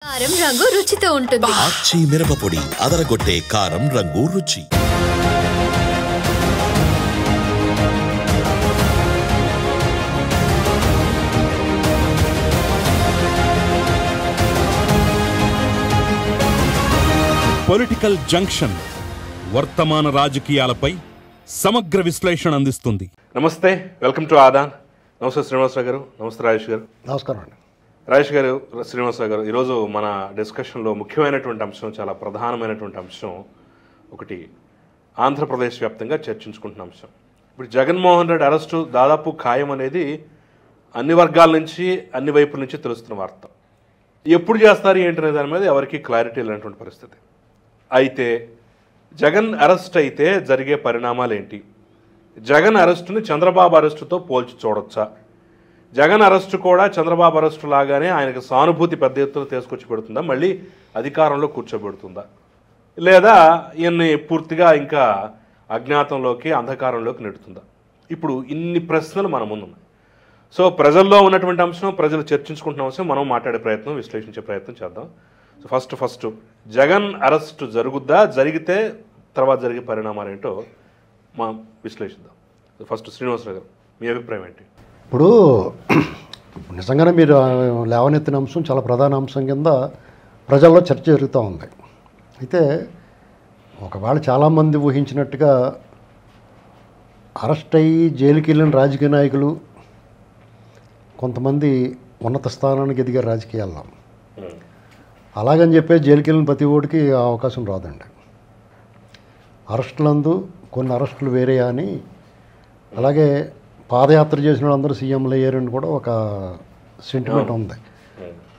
కారం రంగు రుచితో ఉంటుంది. ఆచి మిరపపొడి అదరగొట్టే కారం రంగు రుచి. పొలిటికల్ జంక్షన్ వర్తమాన రాజకీయాలపై సమగ్ర విశ్లేషణ అందిస్తుంది. నమస్తే, వెల్కమ్ టు ఆదాన్. నమస్తే శ్రీనివాసరావు గారు. నమస్తే రాజేష్ గారు. నమస్కారం అండి. రాజేష్ గారు, శ్రీనివాసరావు గారు, ఈరోజు మన డిస్కషన్లో ముఖ్యమైనటువంటి అంశం, చాలా ప్రధానమైనటువంటి అంశం ఒకటి ఆంధ్రప్రదేశ్ వ్యాప్తంగా చర్చించుకుంటున్న అంశం. ఇప్పుడు జగన్మోహన్ రెడ్డి అరెస్టు దాదాపు ఖాయం అనేది అన్ని వర్గాల నుంచి, అన్ని వైపుల నుంచి తెలుస్తున్న వార్త. ఎప్పుడు చేస్తారు ఏంటనే దాని మీద ఎవరికి క్లారిటీ లేనటువంటి పరిస్థితి. అయితే జగన్ అరెస్ట్ అయితే జరిగే పరిణామాలు ఏంటి? జగన్ అరెస్టుని చంద్రబాబు అరెస్టుతో పోల్చి చూడొచ్చా? జగన్ అరెస్టు కూడా చంద్రబాబు అరెస్టు లాగానే ఆయనకు సానుభూతి పెద్ద ఎత్తున తీసుకొచ్చి పెడుతుందా? మళ్ళీ అధికారంలో కూర్చోబెడుతుందా? లేదా ఈయన్ని పూర్తిగా ఇంకా అజ్ఞాతంలోకి, అంధకారంలోకి నెడుతుందా? ఇప్పుడు ఇన్ని ప్రశ్నలు మన ముందు ఉన్నాయి. సో ప్రజల్లో ఉన్నటువంటి అంశం, ప్రజలు చర్చించుకుంటున్న అంశం, మనం మాట్లాడే ప్రయత్నం, విశ్లేషించే ప్రయత్నం చేద్దాం. సో ఫస్ట్ జగన్ అరెస్టు జరుగుద్దా? జరిగితే తర్వాత జరిగే పరిణామాలు ఏంటో మనం విశ్లేషిద్దాం. ఫస్ట్ శ్రీనివాసరావు గారు, మీ అభిప్రాయం ఏంటి? ఇప్పుడు నిజంగానే మీరు లేవనెత్తిన అంశం చాలా ప్రధాన అంశం కింద ప్రజల్లో చర్చ జరుగుతూ ఉంది. అయితే ఒకవేళ చాలామంది ఊహించినట్టుగా అరెస్ట్ అయ్యి జైలుకి వెళ్ళిన రాజకీయ నాయకులు కొంతమంది ఉన్నత స్థానానికి ఎదిగే రాజకీయాల్లో, అలాగని చెప్పి జైలుకి వెళ్ళిన ప్రతి ఓడికి ఆ అవకాశం రాదండి. అరెస్టులందు కొన్ని అరెస్టులు వేరే అని, అలాగే పాదయాత్ర చేసిన వాళ్ళందరూ సీఎంలు అయ్యారని కూడా ఒక సెంటిమెంట్ ఉంది.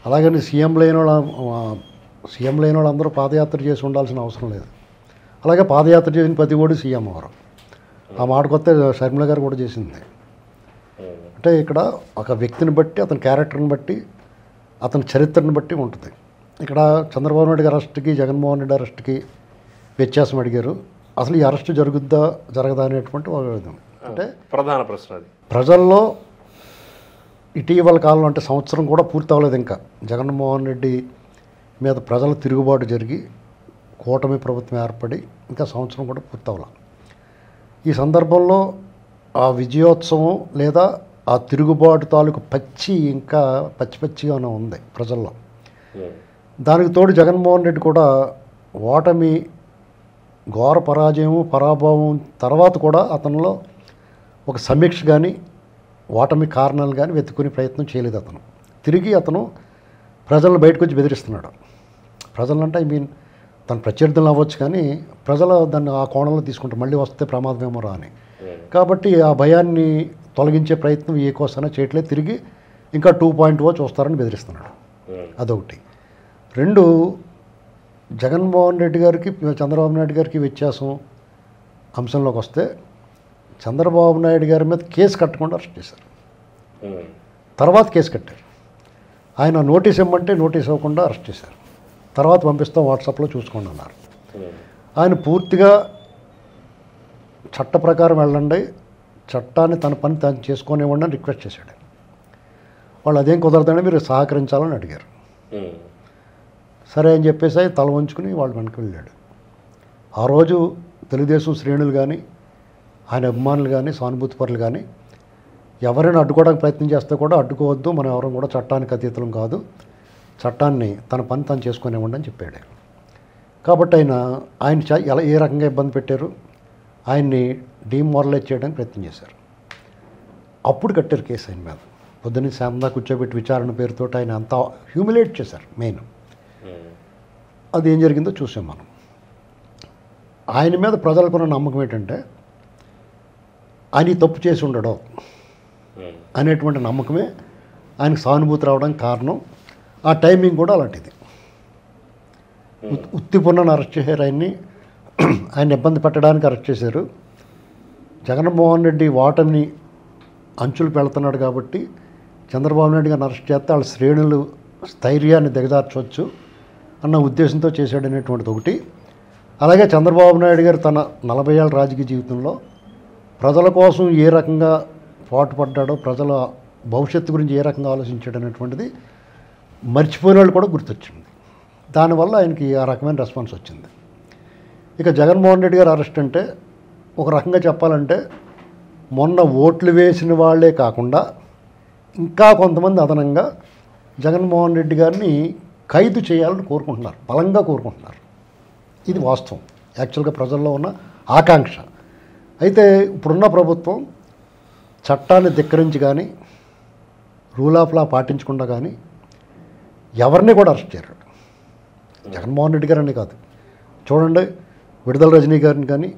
అలాగని సీఎం లేని వాళ్ళందరూ పాదయాత్ర చేసి ఉండాల్సిన అవసరం లేదు. అలాగే పాదయాత్ర చేసిన ప్రతి ఓడి సీఎం అవరు. ఆ మాట కొత్త షర్మిల గారు కూడా చేసింది. అంటే ఇక్కడ ఒక వ్యక్తిని బట్టి, అతని క్యారెక్టర్ని బట్టి, అతని చరిత్రను బట్టి ఉంటుంది. ఇక్కడ చంద్రబాబు నాయుడు గారి అరెస్ట్కి, జగన్మోహన్ రెడ్డి అరెస్ట్కి వ్యత్యాసం అడిగారు. అసలు ఈ అరెస్టు జరుగుద్దా జరగదా అనేటువంటి అంటే ప్రధాన ప్రశ్న అది. ప్రజల్లో ఇటీవల కాలంలో, అంటే సంవత్సరం కూడా పూర్తి అవ్వలేదు ఇంకా, జగన్మోహన్ రెడ్డి మీద ప్రజల తిరుగుబాటు జరిగి కూటమి ప్రభుత్వం ఏర్పడి ఇంకా సంవత్సరం కూడా పూర్తి అవ్వాలి. ఈ సందర్భంలో ఆ విజయోత్సవం లేదా ఆ తిరుగుబాటు తాలూకు ఇంకా పచ్చిగానే ఉంది ప్రజల్లో. దానికి తోడు జగన్మోహన్ రెడ్డి కూడా ఓటమి, ఘోర పరాభవం తర్వాత కూడా అతనిలో ఒక సమీక్ష కానీ, ఓటమి కారణాలు కానీ వెతుక్కునే ప్రయత్నం చేయలేదు. తిరిగి అతను ప్రజలను బయటకు వచ్చి బెదిరిస్తున్నాడు. ప్రజలంటే తన ప్రత్యర్థులను అవ్వచ్చు, కానీ ప్రజలు దాన్ని ఆ కోణంలో తీసుకుంటారు, మళ్ళీ వస్తే ప్రమాదమేమో రా అని. కాబట్టి ఆ భయాన్ని తొలగించే ప్రయత్నం ఏ కోసమైనా చేయట్లేదు. తిరిగి ఇంకా 2.0 చూస్తారని బెదిరిస్తున్నాడు. అదొకటి. రెండు, జగన్మోహన్ రెడ్డి గారికి, చంద్రబాబు నాయుడు గారికి వ్యత్యాసం అంశంలోకి వస్తే, చంద్రబాబు నాయుడు గారి మీద కేసు కట్టకుండా అరెస్ట్ చేశారు. తర్వాత కేసు కట్టారు. ఆయన నోటీస్ ఇవ్వమంటే నోటీస్ ఇవ్వకుండా అరెస్ట్ చేశారు. తర్వాత పంపిస్తాం, వాట్సాప్లో చూసుకోండి అన్నారు. ఆయన పూర్తిగా చట్ట ప్రకారం వెళ్ళండి, చట్టాన్ని తన పని తాను చేసుకునేవ్వండి అని రిక్వెస్ట్ చేశాడు. వాళ్ళు అదేం కుదరదండి, మీరు సహకరించాలని అడిగారు. సరే అని చెప్పేసి తల వంచుకుని వాళ్ళు వెనక్కి వెళ్ళాడు. ఆ రోజు తెలుగుదేశం శ్రేణులు కానీ, ఆయన అభిమానులు కానీ, సానుభూతిపరులు కానీ ఎవరైనా అడ్డుకోవడానికి ప్రయత్నం చేస్తే కూడా అడ్డుకోవద్దు, మనం ఎవరైనా కూడా చట్టానికి అతీతం కాదు, చట్టాన్ని తన పని తను చేసుకునేవ్వండి అని చెప్పాడు. కాబట్టి ఆయన ఎలా ఏ రకంగా ఇబ్బంది పెట్టారు, ఆయన్ని డీమోరలైజ్ చేయడానికి ప్రయత్నం చేశారు. అప్పుడు కట్టారు కేసు ఆయన మీద. పొద్దున్న శాంతా కూర్చోబెట్టి విచారణ పేరుతో ఆయన అంతా హ్యూమిలేట్ చేశారు. మెయిన్ అది ఏం జరిగిందో చూసాం మనం. ఆయన మీద ప్రజలకున్న నమ్మకం ఏంటంటే, ఆయన తప్పు చేసి ఉండడం అనేటువంటి నమ్మకమే ఆయనకు సానుభూతి రావడానికి కారణం. ఆ టైమింగ్ కూడా అలాంటిది. ఉత్తిపున్నను అరెస్ట్ చేశారు. ఆయన ఇబ్బంది పెట్టడానికి అరెస్ట్ చేశారు. జగన్మోహన్ రెడ్డి ఓటమిని అంచులు పెడుతున్నాడు కాబట్టి చంద్రబాబు నాయుడు గారిని అరెస్ట్ చేస్తే వాళ్ళ శ్రేణులు స్థైర్యాన్ని దిగజార్చవచ్చు అన్న ఉద్దేశంతో చేశాడనేటువంటిది ఒకటి. అలాగే చంద్రబాబు నాయుడు గారు తన 40 ఏళ్ళ రాజకీయ జీవితంలో ప్రజల కోసం ఏ రకంగా పాటుపడ్డాడో, ప్రజల భవిష్యత్తు గురించి ఏ రకంగా ఆలోచించాడు అనేటువంటిది మర్చిపోయిన వాళ్ళు కూడా గుర్తొచ్చింది. దానివల్ల ఆయనకి ఆ రకమైన రెస్పాన్స్ వచ్చింది. ఇక జగన్మోహన్ రెడ్డి గారు అరెస్ట్ అంటే ఒక రకంగా చెప్పాలంటే మొన్న ఓట్లు వేసిన వాళ్ళే కాకుండా ఇంకా కొంతమంది అదనంగా జగన్మోహన్ రెడ్డి గారిని ఖైదు చేయాలని కోరుకుంటున్నారు, బలంగా కోరుకుంటున్నారు. ఇది వాస్తవం, యాక్చువల్గా ప్రజల్లో ఉన్న ఆకాంక్ష. అయితే ఇప్పుడున్న ప్రభుత్వం చట్టాన్ని ధిక్కరించి కానీ రూల్ ఆఫ్ లా పాటించకుండా కానీ ఎవరిని కూడా అరెస్ట్ చేయరు. జగన్మోహన్ రెడ్డి గారని కాదు, చూడండి విడుదల రజనీ గారిని కానీ,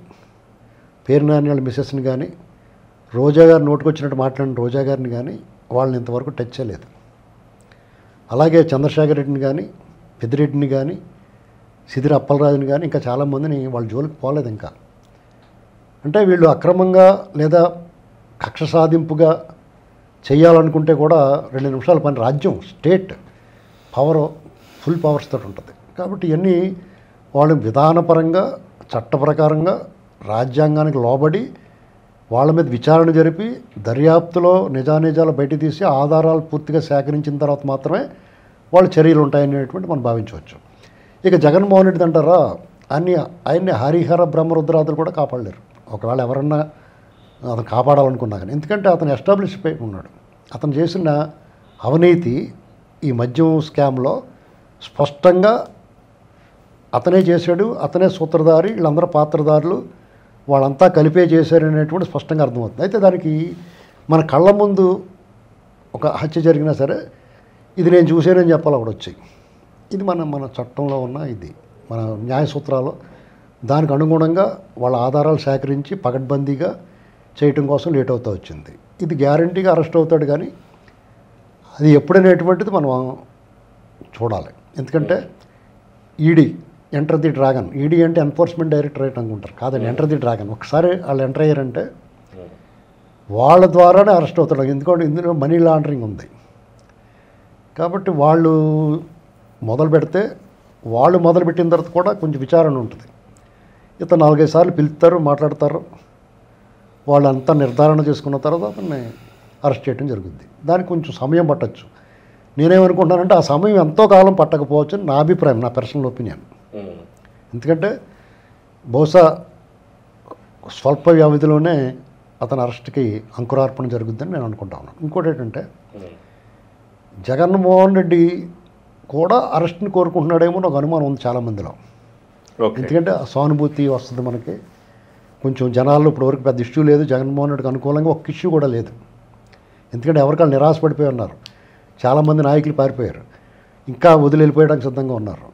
పేరు నాని మిసెస్ని కానీ, రోజా గారు నోటుకొచ్చినట్టు మాట్లాడిన రోజా గారిని కానీ వాళ్ళని ఇంతవరకు టచ్ చేయలేదు. అలాగే చంద్రశేఖర్ రెడ్డిని కానీ, పెద్దిరెడ్డిని కానీ, సిదిరి అప్పలరాజుని కానీ ఇంకా చాలామందిని వాళ్ళ జోలికి పోలేదు. ఇంకా అంటే వీళ్ళు అక్రమంగా లేదా కక్ష సాధింపుగా చేయాలనుకుంటే కూడా 2 నిమిషాల పని. రాజ్యం, స్టేట్ పవర్, ఫుల్ పవర్స్ తోటి ఉంటుంది. కాబట్టి ఇవన్నీ వాళ్ళు విధానపరంగా చట్ట ప్రకారంగా రాజ్యాంగానికి లోబడి వాళ్ళ మీద విచారణ జరిపి దర్యాప్తులో నిజానిజాలు బయట తీసి ఆధారాలు పూర్తిగా సేకరించిన తర్వాత మాత్రమే వాళ్ళ చర్యలు ఉంటాయనేటువంటి మనం భావించవచ్చు. ఇక జగన్మోహన్ రెడ్డి అంటారా ఆయన్ని హరిహర బ్రహ్మరుద్రాదులు కూడా కాపాడలేరు, ఒకవేళ ఎవరన్నా అతను కాపాడాలనుకున్నా కానీ. ఎందుకంటే అతను ఎస్టాబ్లిష్ అయి ఉన్నాడు. అతను చేసిన అవినీతి ఈ మద్యం స్కామ్లో స్పష్టంగా అతనే చేశాడు, అతనే సూత్రధారి, వీళ్ళందరూ పాత్రధారులు, వాళ్ళంతా కలిపే చేశారనేటువంటి స్పష్టంగా అర్థమవుతుంది. అయితే దానికి మన కళ్ళ ముందు ఒక హత్య జరిగినా సరే ఇది నేను చూశానని చెప్పాలి అక్కడ వచ్చి. ఇది మన చట్టంలో ఉన్న ఇది మన న్యాయ సూత్రాలు. దానికి అనుగుణంగా వాళ్ళ ఆధారాలు సేకరించి పకడ్బందీగా చేయటం కోసం లేట్ అవుతూ వచ్చింది. ఇది గ్యారంటీగా అరెస్ట్ అవుతాడు, కానీ అది ఎప్పుడనేటువంటిది మనం చూడాలి. ఎందుకంటే ED enter the dragon, ED అంటే ఎన్ఫోర్స్మెంట్ డైరెక్టరేట్ అనుకుంటారు, కాదండి ఎంటర్ ది డ్రాగన్. ఒకసారి వాళ్ళు ఎంటర్ అయ్యారంటే వాళ్ళ ద్వారానే అరెస్ట్ అవుతాడు. ఎందుకంటే ఇందులో మనీ లాండరింగ్ ఉంది. కాబట్టి వాళ్ళు మొదలు పెడితే వాళ్ళు మొదలుపెట్టిన తర్వాత కూడా కొంచెం విచారణ ఉంటుంది. ఇతను 4-5 సార్లు పిలుస్తారు, మాట్లాడతారు, వాళ్ళంతా నిర్ధారణ చేసుకున్న తర్వాత అతన్ని అరెస్ట్ చేయడం జరుగుద్ది. దానికి కొంచెం సమయం పట్టచ్చు. నేనేమనుకుంటున్నానంటే ఆ సమయం ఎంతో కాలం పట్టకపోవచ్చు అని నా అభిప్రాయం, నా పర్సనల్ ఒపీనియన్. ఎందుకంటే బహుశా స్వల్ప వ్యవధిలోనే అతని అరెస్ట్కి అంకురార్పణ జరుగుద్దని నేను అనుకుంటా ఉన్నాను. ఇంకోటి ఏంటంటే జగన్మోహన్ రెడ్డి కూడా అరెస్ట్ని కోరుకుంటున్నాడేమో నాకు అనుమానం ఉంది చాలామందిలో. ఎందుకంటే సానుభూతి వస్తుంది మనకి, కొంచెం జనాల్లో ఇప్పటివరకు పెద్ద ఇష్యూ లేదు, జగన్మోహన్ రెడ్డికి అనుకూలంగా ఒక్క ఇష్యూ కూడా లేదు. ఎందుకంటే ఎవరికాళ్ళు నిరాశపడిపోయి ఉన్నారు, చాలామంది నాయకులు పారిపోయారు, ఇంకా వదిలి వెళ్ళిపోయడానికి సిద్ధంగా ఉన్నారు.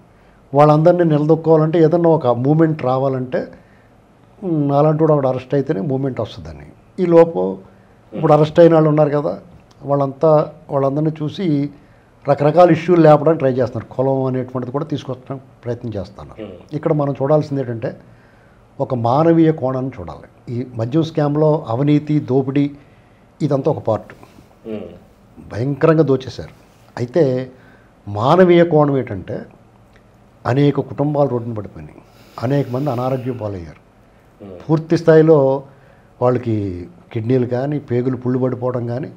వాళ్ళందరినీ నిలదొక్కోవాలంటే ఏదన్నా ఒక మూమెంట్ రావాలంటే అలాంటి కూడా ఒకటి అరెస్ట్ అయితేనే మూమెంట్ వస్తుందని. ఈ లోపు ఇప్పుడు అరెస్ట్ అయిన వాళ్ళు ఉన్నారు కదా, వాళ్ళందరినీ చూసి రకరకాల ఇష్యూలు లేపడానికి ట్రై చేస్తున్నారు. కులం అనేటువంటిది కూడా తీసుకొచ్చడానికి ప్రయత్నం చేస్తున్నారు. ఇక్కడ మనం చూడాల్సింది ఏంటంటే ఒక మానవీయ కోణాన్ని చూడాలి. ఈ మద్యం స్కామ్లో అవినీతి, దోపిడీ ఇదంతా ఒక పార్ట్, భయంకరంగా దోచేశారు. అయితే మానవీయ కోణం ఏంటంటే అనేక కుటుంబాలు రోడ్డున పడిపోయినాయి, అనేక మంది అనారోగ్యం పాలయ్యారు, పూర్తి స్థాయిలో వాళ్ళకి కిడ్నీలు కానీ పేగులు పుళ్ళు పడిపోవడం కానీ,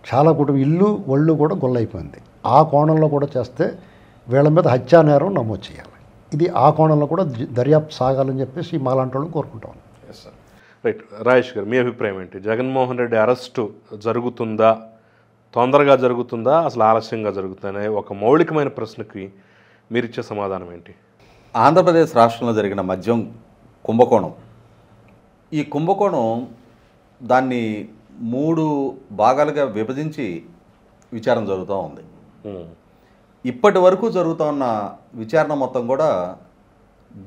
చాలా ఇల్లు ఒళ్ళు కూడా గొల్లైపోయింది. ఆ కోణంలో కూడా చేస్తే వీళ్ళ మీద హత్యా నేరం నమోదు చేయాలి. ఇది ఆ కోణంలో కూడా దర్యాప్తు సాగాలని చెప్పేసి మాలాంటి వాళ్ళని కోరుకుంటాం. రైట్. రాజేష్ గారు, మీ అభిప్రాయం ఏంటి? జగన్మోహన్ రెడ్డి అరెస్టు జరుగుతుందా, తొందరగా జరుగుతుందా, అసలు ఆలస్యంగా జరుగుతుందనే ఒక మౌలికమైన ప్రశ్నకి మీరిచ్చే సమాధానం ఏంటి? ఆంధ్రప్రదేశ్ రాష్ట్రంలో జరిగిన మద్యం కుంభకోణం, ఈ కుంభకోణం దాన్ని 3 భాగాలుగా విభజించి విచారణ జరుగుతూ ఉంది. ఇప్పటి వరకు జరుగుతూ ఉన్న విచారణ మొత్తం కూడా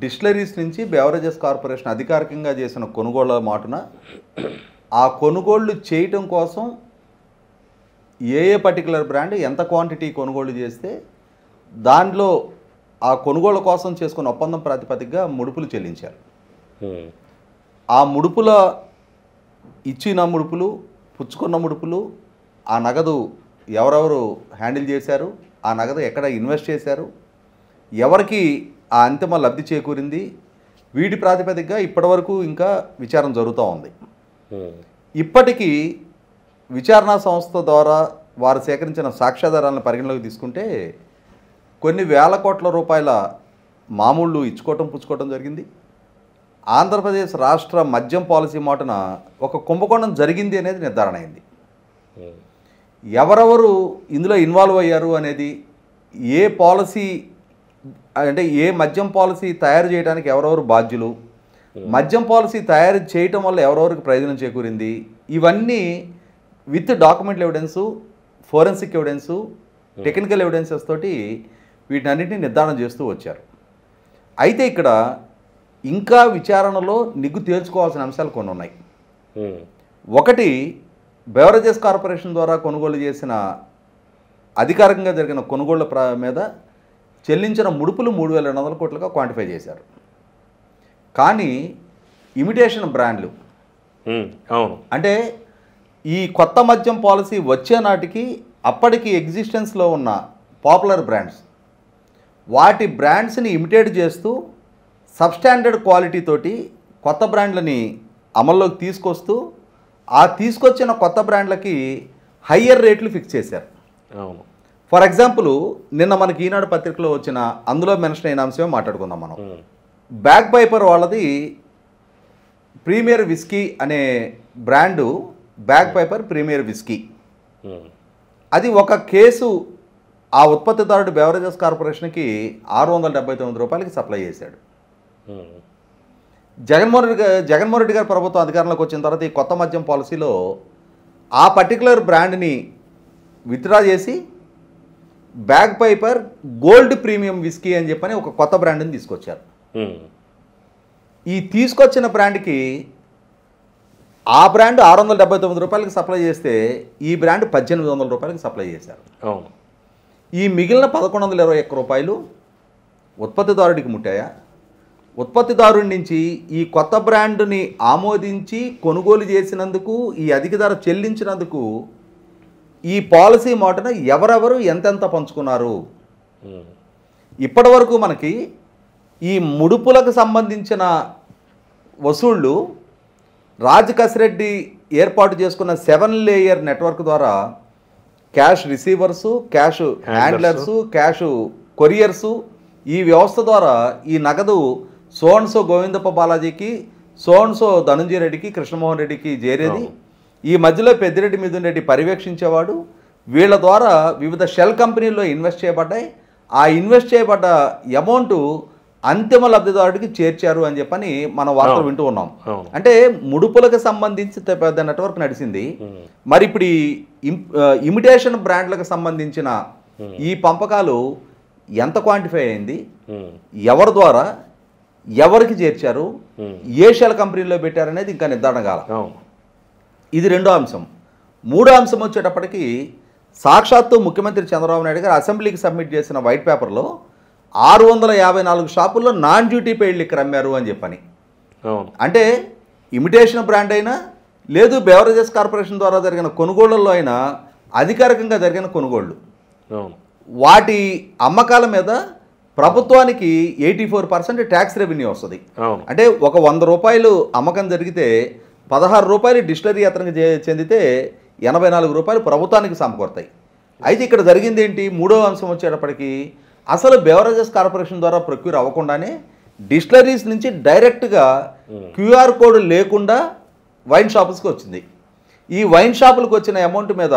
డిస్టిలరీస్ నుంచి బెవరేజెస్ కార్పొరేషన్ అధికారికంగా చేసిన కొనుగోళ్ల మాటున ఆ కొనుగోళ్లు చేయటం కోసం ఏ పర్టికులర్ బ్రాండ్ ఎంత క్వాంటిటీ కొనుగోళ్లు చేస్తే దాంట్లో ఆ కొనుగోళ్ల కోసం చేసుకున్న ఒప్పందం ప్రాతిపదికగా ముడుపులు చెల్లించారు. ఆ ముడుపుల ఇచ్చిన ముడుపులు, పుచ్చుకున్న ముడుపులు, ఆ నగదు ఎవరెవరు హ్యాండిల్ చేశారు, ఆ నగదు ఎక్కడ ఇన్వెస్ట్ చేశారు, ఎవరికి ఆ అంతిమ లబ్ధి చేకూరింది, వీటి ప్రాతిపదికగా ఇప్పటివరకు ఇంకా విచారణ జరుగుతూ ఉంది. ఇప్పటికీ విచారణా సంస్థ ద్వారా వారు సేకరించిన సాక్ష్యాధారాలను పరిగణలోకి తీసుకుంటే కొన్ని వేల కోట్ల రూపాయల మామూళ్ళు ఇచ్చుకోవటం పుచ్చుకోవటం జరిగింది. ఆంధ్రప్రదేశ్ రాష్ట్ర మద్యం పాలసీ మాటన ఒక కుంభకోణం జరిగింది అనేది నిర్ధారణ అయింది. ఎవరెవరు ఇందులో ఇన్వాల్వ్ అయ్యారు అనేది, ఏ పాలసీ అంటే ఏ మద్యం పాలసీ తయారు చేయడానికి ఎవరెవరు బాధ్యులు, మద్యం పాలసీ తయారు చేయటం వల్ల ఎవరెవరికి ప్రయోజనం చేకూరింది, ఇవన్నీ with documental evidence, forensic evidence, technical evidences తోటి వీటన్నిటిని నిర్ధారణ చేస్తూ వచ్చారు. అయితే ఇక్కడ ఇంకా విచారణలో నిగ్గు తేల్చుకోవాల్సిన అంశాలు కొన్ని ఉన్నాయి. ఒకటి, బెవరేజెస్ కార్పొరేషన్ ద్వారా కొనుగోలు చేసిన అధికారికంగా జరిగిన కొనుగోళ్ల మీద చెల్లించిన ముడుపులు 3,200 కోట్లుగా క్వాంటిఫై చేశారు. కానీ ఇమిటేషన్ బ్రాండ్లు, అవును, అంటే ఈ కొత్త మద్యం పాలసీ వచ్చే నాటికి అప్పటికి ఎగ్జిస్టెన్స్లో ఉన్న పాపులర్ బ్రాండ్స్, వాటి బ్రాండ్స్ని ఇమిటేట్ చేస్తూ సబ్స్టాండర్డ్ క్వాలిటీ తోటి కొత్త బ్రాండ్లని అమల్లోకి తీసుకొస్తూ ఆ తీసుకొచ్చిన కొత్త బ్రాండ్లకి హయ్యర్ రేట్లు ఫిక్స్ చేశారు. అవును. ఫర్ ఎగ్జాంపుల్, నిన్న మనకి ఈనాడు పత్రికలో వచ్చిన అందులో మెన్షన్ అయిన అంశమే మాట్లాడుకుందాం మనం. బ్యాగ్ పైపర్ వాళ్ళది ప్రీమియర్ విస్కీ అనే brand, Bagpiper premier whisky. అది ఒక కేసు ఆ ఉత్పత్తిదారుడు బెవరేజెస్ కార్పొరేషన్కి 679 రూపాయలకి సప్లై చేశాడు. జగన్మోహన్ రెడ్డి గారు ప్రభుత్వం అధికారంలోకి వచ్చిన తర్వాత ఈ కొత్త మద్యం పాలసీలో ఆ పర్టికులర్ బ్రాండ్ని విత్డ్రా చేసి bag piper gold premium whisky అని చెప్పని ఒక కొత్త బ్రాండ్ని తీసుకొచ్చారు. ఈ తీసుకొచ్చిన బ్రాండ్కి ఆ బ్రాండ్ 679 రూపాయలకి సప్లై చేస్తే ఈ బ్రాండ్ 1,800 రూపాయలకి సప్లై చేశారు. అవును. ఈ మిగిలిన 1,121 రూపాయలు ఉత్పత్తిదారుడికి ముట్టాయా? ఉత్పత్తిదారుడి నుంచి ఈ కొత్త బ్రాండ్ని ఆమోదించి కొనుగోలు చేసినందుకు, ఈ అధిక ధర చెల్లించినందుకు ఈ పాలసీ మాటను ఎవరెవరు ఎంతెంత పంచుకున్నారు? ఇప్పటి వరకు మనకి ఈ ముడుపులకు సంబంధించిన వసూళ్ళు రాజ్ కసిరెడ్డి ఏర్పాటు చేసుకున్న 7 లేయర్ నెట్వర్క్ ద్వారా క్యాష్ రిసీవర్సు, క్యాష్ హ్యాండ్లర్సు, క్యాష్ కొరియర్సు, ఈ వ్యవస్థ ద్వారా ఈ నగదు సోన్సో గోవిందప్ప బాలాజీకి, సోన్సో ధనంజయ రెడ్డికి, కృష్ణమోహన్ రెడ్డికి చేరేది. ఈ మధ్యలో పెద్దిరెడ్డి మిథున్ రెడ్డి పర్యవేక్షించేవాడు. వీళ్ళ ద్వారా వివిధ షెల్ కంపెనీల్లో ఇన్వెస్ట్ చేయబడ్డాయి. ఆ ఇన్వెస్ట్ చేయబడ్డ అమౌంట్ అంతిమ లబ్ధిదారుడికి చేర్చారు అని చెప్పని మనం వార్తలు వింటూ ఉన్నాం. అంటే ముడుపులకు సంబంధించి పెద్ద నెట్వర్క్ నడిచింది. మరి ఇప్పుడు ఈ ఇమిటేషన్ బ్రాండ్లకు సంబంధించిన ఈ పంపకాలు ఎంత క్వాంటిఫై అయింది, ఎవరి ద్వారా ఎవరికి చేర్చారు, ఏ షెల్ కంపెనీలో పెట్టారనేది ఇంకా నిర్ధారణ కాల. ఇది రెండో అంశం. మూడో అంశం వచ్చేటప్పటికి సాక్షాత్తు ముఖ్యమంత్రి చంద్రబాబు నాయుడు గారు అసెంబ్లీకి సబ్మిట్ చేసిన వైట్ పేపర్లో 654 షాపుల్లో నాన్ డ్యూటీ పెయిడ్ లిక్కర్ అమ్మారు అని చెప్పని. అంటే ఇమిటేషన్ బ్రాండ్ అయినా లేదు, బెవరేజెస్ కార్పొరేషన్ ద్వారా జరిగిన కొనుగోళ్లలో అయినా అధికారికంగా జరిగిన కొనుగోళ్లు, వాటి అమ్మకాల మీద ప్రభుత్వానికి 84% ట్యాక్స్ రెవెన్యూ వస్తుంది. అంటే ఒక 100 రూపాయలు అమ్మకం జరిగితే 16 రూపాయలు డిస్టిలరీ అతనికి చెందితే 84 రూపాయలు ప్రభుత్వానికి సమకూరుతాయి. అయితే ఇక్కడ జరిగింది ఏంటి? మూడో అంశం వచ్చేటప్పటికి అసలు బెవరేజెస్ కార్పొరేషన్ ద్వారా ప్రొక్యూర్ అవ్వకుండానే డిస్టిలరీస్ నుంచి డైరెక్ట్గా క్యూఆర్ కోడ్ లేకుండా వైన్ షాప్స్కి వచ్చింది. ఈ వైన్ షాపులకు వచ్చిన అమౌంట్ మీద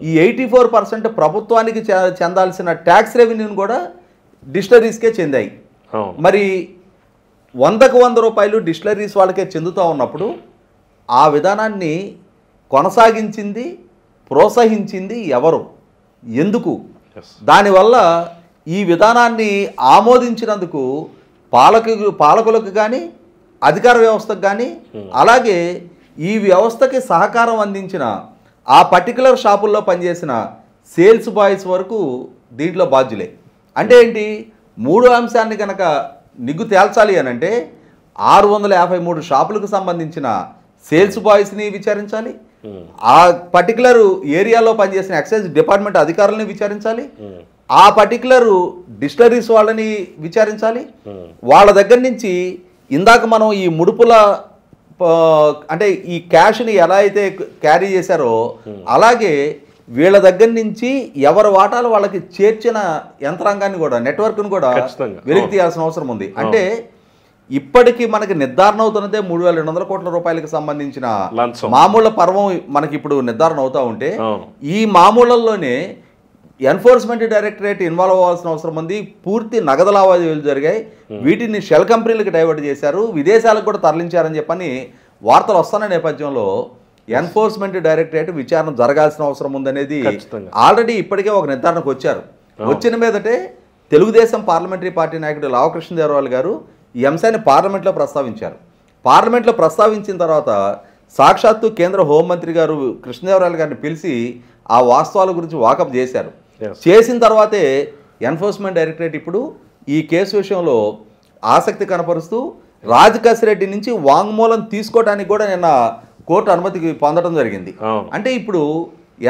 ఈ 84% ప్రభుత్వానికి చెందాల్సిన ట్యాక్స్ రెవెన్యూని కూడా డిస్టిలరీస్కే చెందాయి. మరి 100కు 100 రూపాయలు డిస్టిలరీస్ వాళ్ళకే చెందుతూ ఉన్నప్పుడు ఆ విధానాన్ని కొనసాగించింది, ప్రోత్సహించింది ఎవరు, ఎందుకు? దానివల్ల ఈ విధానాన్ని ఆమోదించినందుకు పాలకులకు కానీ అధికార వ్యవస్థకు కానీ అలాగే ఈ వ్యవస్థకి సహకారం అందించిన ఆ పర్టికులర్ షాపుల్లో పనిచేసిన సేల్స్ బాయ్స్ వరకు దీంట్లో బాధ్యులే. అంటే ఏంటి? మూడో అంశాన్ని కనుక నిగ్గు తేల్చాలి అని అంటే 653 షాపులకు సంబంధించిన సేల్స్ బాయ్స్ని విచారించాలి, ఆ పర్టికులర్ ఏరియాలో పనిచేసిన ఎక్సైజ్ డిపార్ట్మెంట్ అధికారులని విచారించాలి, ఆ పర్టికులర్ డిస్టిలరీస్ వాళ్ళని విచారించాలి. వాళ్ళ దగ్గర నుంచి ఇందాక మనం ఈ ముడుపుల అంటే ఈ క్యాష్ని ఎలా అయితే క్యారీ చేశారో అలాగే వీళ్ళ దగ్గర నుంచి ఎవరి వాటాలు వాళ్ళకి చేర్చిన యంత్రాంగాన్ని కూడా నెట్వర్క్ను కూడా ఖచ్చితంగా. వెలికి తీయాల్సిన అవసరం ఉంది. అంటే ఇప్పటికీ మనకి నిర్ధారణ అవుతున్నదే 3,200 కోట్ల రూపాయలకు సంబంధించిన లంచం. మామూళ్ళ పర్వం మనకి ఇప్పుడు నిర్ధారణ అవుతా ఉంటే అవును. ఈ మామూళ్ళల్లోనే ఎన్ఫోర్స్మెంట్ డైరెక్టరేట్ ఇన్వాల్వ్ అవ్వాల్సిన అవసరం ఉంది. పూర్తి నగదు లావాదేవీలు జరిగాయి. వీటిని షెల్ కంపెనీలకు డైవర్ట్ చేశారు, విదేశాలకు కూడా తరలించారని చెప్పని వార్తలు వస్తున్న నేపథ్యంలో ఎన్ఫోర్స్మెంట్ డైరెక్టరేట్ విచారణ జరగాల్సిన అవసరం ఉందనేది ఖచ్చితంగా. ఆల్రెడీ ఇప్పటికే ఒక నిర్ధారణకు వచ్చారు. వచ్చిన మీదటే తెలుగుదేశం పార్లమెంటరీ పార్టీ నాయకుడు లావకృష్ణదేవరాయలు గారు ఈ అంశాన్ని పార్లమెంట్లో ప్రస్తావించారు. పార్లమెంట్లో ప్రస్తావించిన తర్వాత సాక్షాత్తు కేంద్ర హోంమంత్రి గారు కృష్ణదేవరాయలు గారిని పిలిచి ఆ వాస్తవాల గురించి వాకప్ చేశారు. చేసిన తర్వాతే ఎన్ఫోర్స్మెంట్ డైరెక్టరేట్ ఇప్పుడు ఈ కేసు విషయంలో ఆసక్తి కనపరుస్తూ రాజకేశ్ రెడ్డి నుంచి వాంగ్మూలం తీసుకోవడానికి కూడా నిన్న కోర్టు అనుమతి పొందడం జరిగింది. అంటే ఇప్పుడు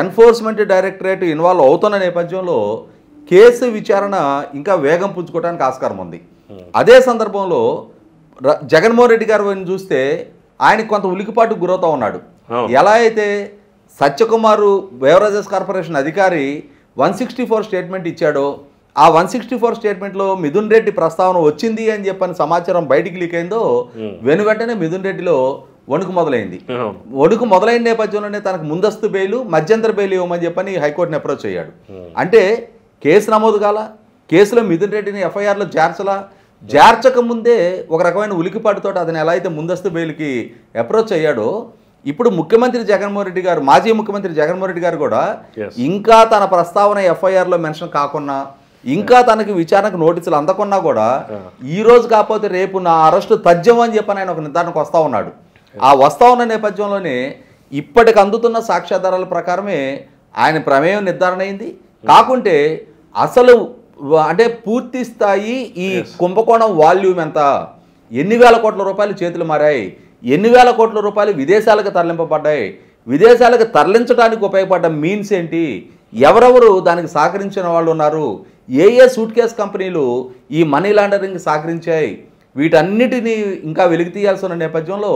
ఎన్ఫోర్స్మెంట్ డైరెక్టరేట్ ఇన్వాల్వ్ అవుతున్న నేపథ్యంలో కేసు విచారణ ఇంకా వేగం పుంజుకోవడానికి ఆస్కారం ఉంది. అదే సందర్భంలో జగన్మోహన్ రెడ్డి గారిని చూస్తే ఆయనకు కొంత ఉలికిపాటుకు గురవుతూ ఉన్నాడు. ఎలా అయితే సత్యకుమారు బెవరేజెస్ కార్పొరేషన్ అధికారి 164 స్టేట్మెంట్ ఇచ్చాడో ఆ 164 స్టేట్మెంట్లో మిథున్ రెడ్డి ప్రస్తావన వచ్చింది అని చెప్పని సమాచారం బయటికి లీక్ అయిందో వెంటనే మిథున్ రెడ్డిలో వణుకు మొదలైంది. వణుకు మొదలైన నేపథ్యంలోనే తనకు ముందస్తు బెయిలు మధ్యంతర బెయిల్ ఇవ్వమని చెప్పని హైకోర్టుని అప్రోచ్ అయ్యాడు. అంటే కేసు నమోదు కాల, కేసులో మిథున్ రెడ్డిని ఎఫ్ఐఆర్లో చేర్చక ముందే ఒక రకమైన ఉలికిపాటుతో అతను ఎలా అయితే ముందస్తు బెయిల్కి అప్రోచ్ అయ్యాడో ఇప్పుడు ముఖ్యమంత్రి జగన్మోహన్ రెడ్డి గారు, మాజీ ముఖ్యమంత్రి జగన్మోహన్ రెడ్డి గారు కూడా ఇంకా తన ప్రస్తావన ఎఫ్ఐఆర్లో మెన్షన్ కాకుండా ఇంకా తనకి విచారణకు నోటీసులు అందకున్నా కూడా ఈ రోజు కాకపోతే రేపు నా అరెస్టు తథ్యం అని చెప్పని ఆయన ఒక నిర్ధారణకు వస్తూ ఉన్నాడు. ఆ వస్తూ ఉన్న నేపథ్యంలోనే ఇప్పటికి అందుతున్న సాక్ష్యాధారాల ప్రకారమే ఆయన ప్రమేయం నిర్ధారణ అయింది. కాకుంటే అసలు అంటే పూర్తి స్థాయి ఈ కుంభకోణం వాల్యూమ్ ఎంత, ఎన్ని వేల కోట్ల రూపాయలు చేతులు మారాయి, ఎన్ని వేల కోట్ల రూపాయలు విదేశాలకు తరలింపబడ్డాయి, విదేశాలకు తరలించడానికి ఉపయోగపడ్డ మీన్స్ ఏంటి, ఎవరెవరు దానికి సహకరించిన వాళ్ళు ఉన్నారు, ఏ సూట్ కేస్ కంపెనీలు ఈ మనీ లాండరింగ్ సహకరించాయి, వీటన్నిటినీ ఇంకా వెలికి తీయాల్సిన నేపథ్యంలో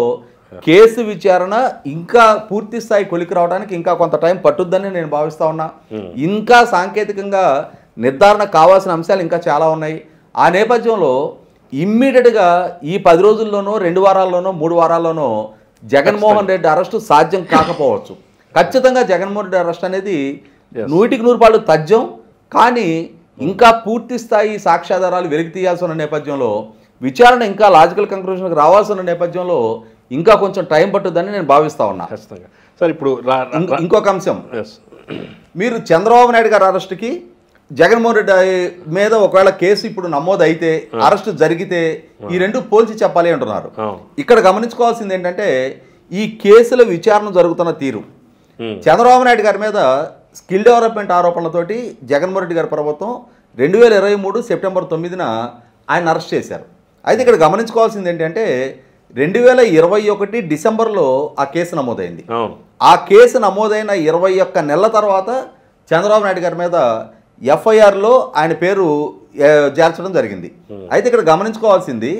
కేసు విచారణ ఇంకా పూర్తి స్థాయి కొలికి రావడానికి ఇంకా కొంత టైం పట్టుద్దని నేను భావిస్తా ఉన్నా. ఇంకా సాంకేతికంగా నిర్ధారణ కావాల్సిన అంశాలు ఇంకా చాలా ఉన్నాయి. ఆ నేపథ్యంలో ఇమ్మీడియట్గా ఈ 10 రోజుల్లోనో 2 వారాల్లోనో 3 వారాల్లోనో జగన్మోహన్ రెడ్డి అరెస్టు సాధ్యం కాకపోవచ్చు. ఖచ్చితంగా జగన్మోహన్ రెడ్డి అరెస్ట్ అనేది 100% తథ్యం. కానీ ఇంకా పూర్తి స్థాయి సాక్ష్యాధారాలు వెలికి తీయాల్సిన నేపథ్యంలో విచారణ ఇంకా లాజికల్ కంక్లూషన్కి రావాల్సిన నేపథ్యంలో ఇంకా కొంచెం టైం పట్టుద్దని నేను భావిస్తా ఉన్నా. ఖచ్చితంగా సార్. ఇప్పుడు ఇంకొక అంశం, మీరు చంద్రబాబు నాయుడు గారి అరెస్ట్కి జగన్మోహన్ రెడ్డి మీద ఒకవేళ కేసు ఇప్పుడు నమోదు అయితే అరెస్టు జరిగితే ఈ రెండు పోల్చి చెప్పాలి అంటున్నారు. ఇక్కడ గమనించుకోవాల్సింది ఏంటంటే ఈ కేసుల విచారణ జరుగుతున్న తీరు, చంద్రబాబు నాయుడు గారి మీద స్కిల్ డెవలప్మెంట్ ఆరోపణలతోటి జగన్మోహన్ రెడ్డి గారి ప్రభుత్వం 2023 సెప్టెంబర్ 9న ఆయన అరెస్ట్ చేశారు. అయితే ఇక్కడ గమనించుకోవాల్సింది ఏంటంటే 2021 డిసెంబర్లో ఆ కేసు నమోదైంది. ఆ కేసు నమోదైన 21 నెలల తర్వాత చంద్రబాబు నాయుడు గారి మీద ఎఫ్ఐఆర్లో ఆయన పేరు చేర్చడం జరిగింది. అయితే ఇక్కడ గమనించుకోవాల్సింది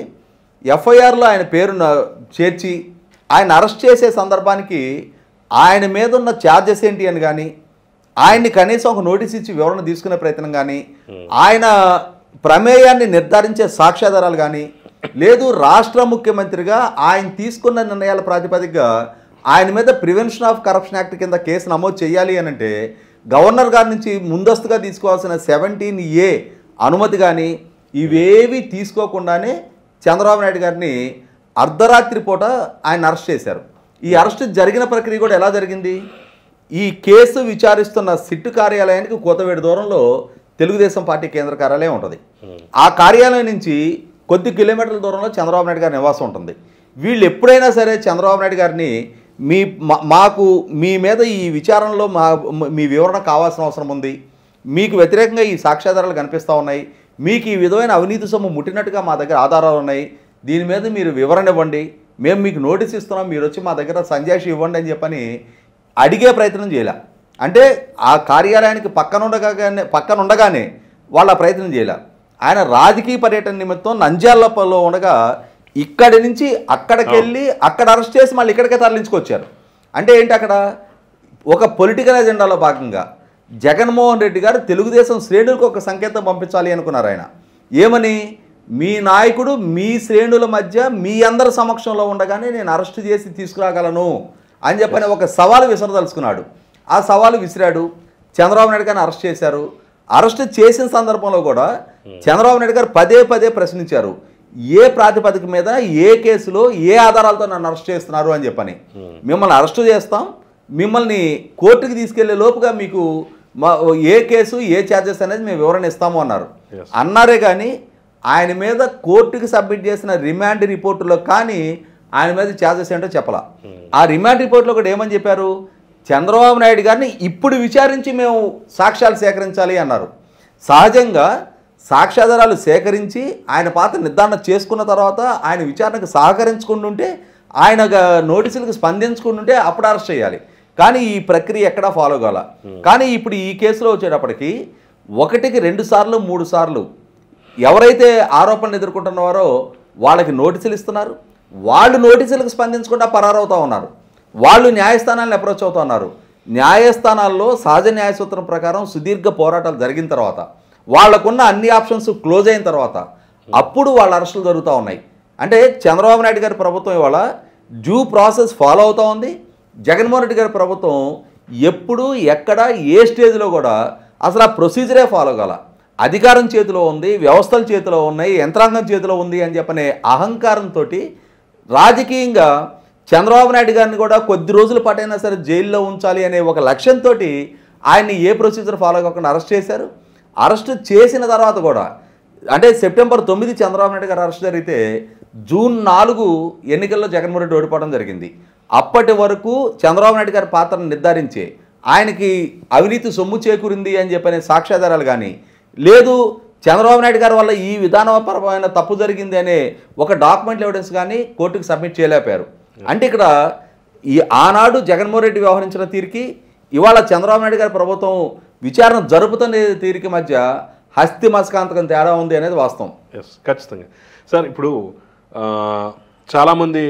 ఎఫ్ఐఆర్లో ఆయన పేరు చేర్చి ఆయన అరెస్ట్ చేసే సందర్భానికి ఆయన మీద ఉన్న ఛార్జెస్ ఏంటి అని కానీ, ఆయన్ని కనీసం ఒక నోటీస్ ఇచ్చి వివరణ తీసుకునే ప్రయత్నం కానీ, ఆయన ప్రమేయాన్ని నిర్ధారించే సాక్ష్యాధారాలు కానీ లేదు, రాష్ట్ర ముఖ్యమంత్రిగా ఆయన తీసుకున్న నిర్ణయాల ప్రాతిపదికగా ఆయన మీద ప్రివెన్షన్ ఆఫ్ కరప్షన్ యాక్ట్ కింద కేసు నమోదు చేయాలి అని అంటే గవర్నర్ గారి నుంచి ముందస్తుగా తీసుకోవాల్సిన 17A అనుమతి కానీ ఇవేవి తీసుకోకుండానే చంద్రబాబు నాయుడు గారిని అర్ధరాత్రి పూట ఆయన అరెస్ట్ చేశారు. ఈ అరెస్ట్ జరిగిన ప్రక్రియ కూడా ఎలా జరిగింది, ఈ కేసు విచారిస్తున్న సిట్టు కార్యాలయానికి కోతవేడు దూరంలో తెలుగుదేశం పార్టీ కేంద్ర కార్యాలయం ఉంటుంది. ఆ కార్యాలయం నుంచి కొద్ది కిలోమీటర్ల దూరంలో చంద్రబాబు నాయుడు గారి నివాసం ఉంటుంది. వీళ్ళు ఎప్పుడైనా సరే చంద్రబాబు నాయుడు గారిని మాకు మీ మీద ఈ విచారణలో మీ వివరణ కావాల్సిన అవసరం ఉంది, మీకు వ్యతిరేకంగా ఈ సాక్ష్యాధారాలు కనిపిస్తూ ఉన్నాయి, మీకు ఈ విధమైన అవినీతి సొమ్ము ముట్టినట్టుగా మా దగ్గర ఆధారాలు ఉన్నాయి, దీని మీద మీరు వివరణ ఇవ్వండి, మేము మీకు నోటీస్ ఇస్తున్నాం, మీరు వచ్చి మా దగ్గర సంజాయిషి ఇవ్వండి అని చెప్పని అడిగే ప్రయత్నం చేయాల. అంటే ఆ కార్యాలయానికి పక్కనుండగానే వాళ్ళ ప్రయత్నం చేయాల. ఆయన రాజకీయ పర్యటన నిమిత్తం నంద్యాలలో ఉండగా ఇక్కడి నుంచి అక్కడికి వెళ్ళి అక్కడ అరెస్ట్ చేసి మళ్ళీ ఇక్కడికే తరలించుకొచ్చారు. అంటే ఏంటి, అక్కడ ఒక పొలిటికల్ ఎజెండాలో భాగంగా జగన్మోహన్ రెడ్డి గారు తెలుగుదేశం శ్రేణులకు ఒక సంకేతం పంపించాలి అనుకున్నారు ఆయన. ఏమని? మీ నాయకుడు మీ శ్రేణుల మధ్య మీ అందరి సమక్షంలో ఉండగానే నేను అరెస్ట్ చేసి తీసుకురాగలను అని చెప్పని ఒక సవాలు విసరదలుచుకున్నాడు. ఆ సవాలు విసిరాడు. చంద్రబాబు నాయుడు గారిని అరెస్ట్ చేశారు. అరెస్ట్ చేసిన సందర్భంలో కూడా చంద్రబాబు నాయుడు గారు పదే పదే ప్రశ్నించారు, ఏ ప్రాతిపదిక మీద ఏ కేసులో ఏ ఆధారాలతో నన్ను అరెస్ట్ చేస్తున్నారు అని చెప్పని. మిమ్మల్ని అరెస్ట్ చేస్తాం, మిమ్మల్ని కోర్టుకి తీసుకెళ్లే లోపుగా మీకు ఏ కేసు ఏ ఛార్జెస్ అనేది మేము వివరణ ఇస్తాము అన్నారు. అన్నారే కానీ ఆయన మీద కోర్టుకి సబ్మిట్ చేసిన రిమాండ్ రిపోర్టులో కానీ ఆయన మీద ఛార్జెస్ ఏంటో చెప్పలా. ఆ రిమాండ్ రిపోర్ట్లో కూడా ఏమని చెప్పారు? చంద్రబాబు నాయుడు గారిని ఇప్పుడు విచారించి మేము సాక్ష్యాలు సేకరించాలి అన్నారు. సహజంగా సాక్ష్యాధారాలు సేకరించి ఆయన పాత్ర నిర్ధారణ చేసుకున్న తర్వాత ఆయన విచారణకు సహకరించుకుంటుంటే, ఆయన నోటీసులకు స్పందించుకుంటుంటే అప్పుడు అరెస్ట్ చేయాలి. కానీ ఈ ప్రక్రియ ఎక్కడా ఫాలో కాల. కానీ ఇప్పుడు ఈ కేసులో వచ్చేటప్పటికి 1కి 2 సార్లు 3 సార్లు ఎవరైతే ఆరోపణలు ఎదుర్కొంటున్నారో వాళ్ళకి నోటీసులు ఇస్తున్నారు. వాళ్ళు నోటీసులకు స్పందించకుండా పరారవుతూ ఉన్నారు. వాళ్ళు న్యాయస్థానాలను అప్రోచ్ అవుతూ ఉన్నారు. న్యాయస్థానాల్లో సహజ న్యాయ సూత్రం ప్రకారం సుదీర్ఘ పోరాటాలు జరిగిన తర్వాత, వాళ్ళకున్న అన్ని ఆప్షన్స్ క్లోజ్ అయిన తర్వాత అప్పుడు వాళ్ళ అరెస్టులు జరుగుతూ ఉన్నాయి. అంటే చంద్రబాబు నాయుడు గారి ప్రభుత్వం ఇవాళ డ్యూ ప్రాసెస్ ఫాలో అవుతూ ఉంది. జగన్మోహన్ రెడ్డి గారి ప్రభుత్వం ఎప్పుడు ఎక్కడ ఏ స్టేజ్లో కూడా అసలు ఆ ప్రొసీజరే ఫాలో కాల. అధికారం చేతిలో ఉంది, వ్యవస్థల చేతిలో ఉన్నాయి, యంత్రాంగం చేతిలో ఉంది అని చెప్పనే అహంకారంతో రాజకీయంగా చంద్రబాబు నాయుడు గారిని కూడా కొద్ది రోజుల పాటైనా సరే జైల్లో ఉంచాలి అనే ఒక లక్ష్యంతో ఆయన్ని ఏ ప్రొసీజర్ ఫాలో కాకుండా అరెస్ట్ చేశారు. అరెస్ట్ చేసిన తర్వాత కూడా అంటే సెప్టెంబర్ 9 చంద్రబాబు నాయుడు గారు అరెస్ట్ జరిగితే జూన్ 4 ఎన్నికల్లో జగన్మోహన్ రెడ్డి ఓడిపోవడం జరిగింది. అప్పటి వరకు చంద్రబాబు నాయుడు గారి పాత్రను నిర్ధారించే, ఆయనకి అవినీతి సొమ్ము చేకూరింది అని చెప్పనే సాక్ష్యాధారాలు కానీ, లేదు చంద్రబాబు నాయుడు గారి వల్ల ఈ విధానపరమైన తప్పు జరిగింది అనే ఒక డాక్యుమెంట్ ఎవిడెన్స్ కానీ కోర్టుకు సబ్మిట్ చేయలేపారు. అంటే ఇక్కడ ఈ ఆనాడు జగన్మోహన్ రెడ్డి వ్యవహరించిన తీరుకి ఇవాళ చంద్రబాబు నాయుడు గారి ప్రభుత్వం విచారణ జరుపుతున్న తీరుకి మధ్య హస్తి మస్కాంతకం తేడా ఉంది అనేది వాస్తవం. ఎస్, ఖచ్చితంగా సార్. ఇప్పుడు చాలామంది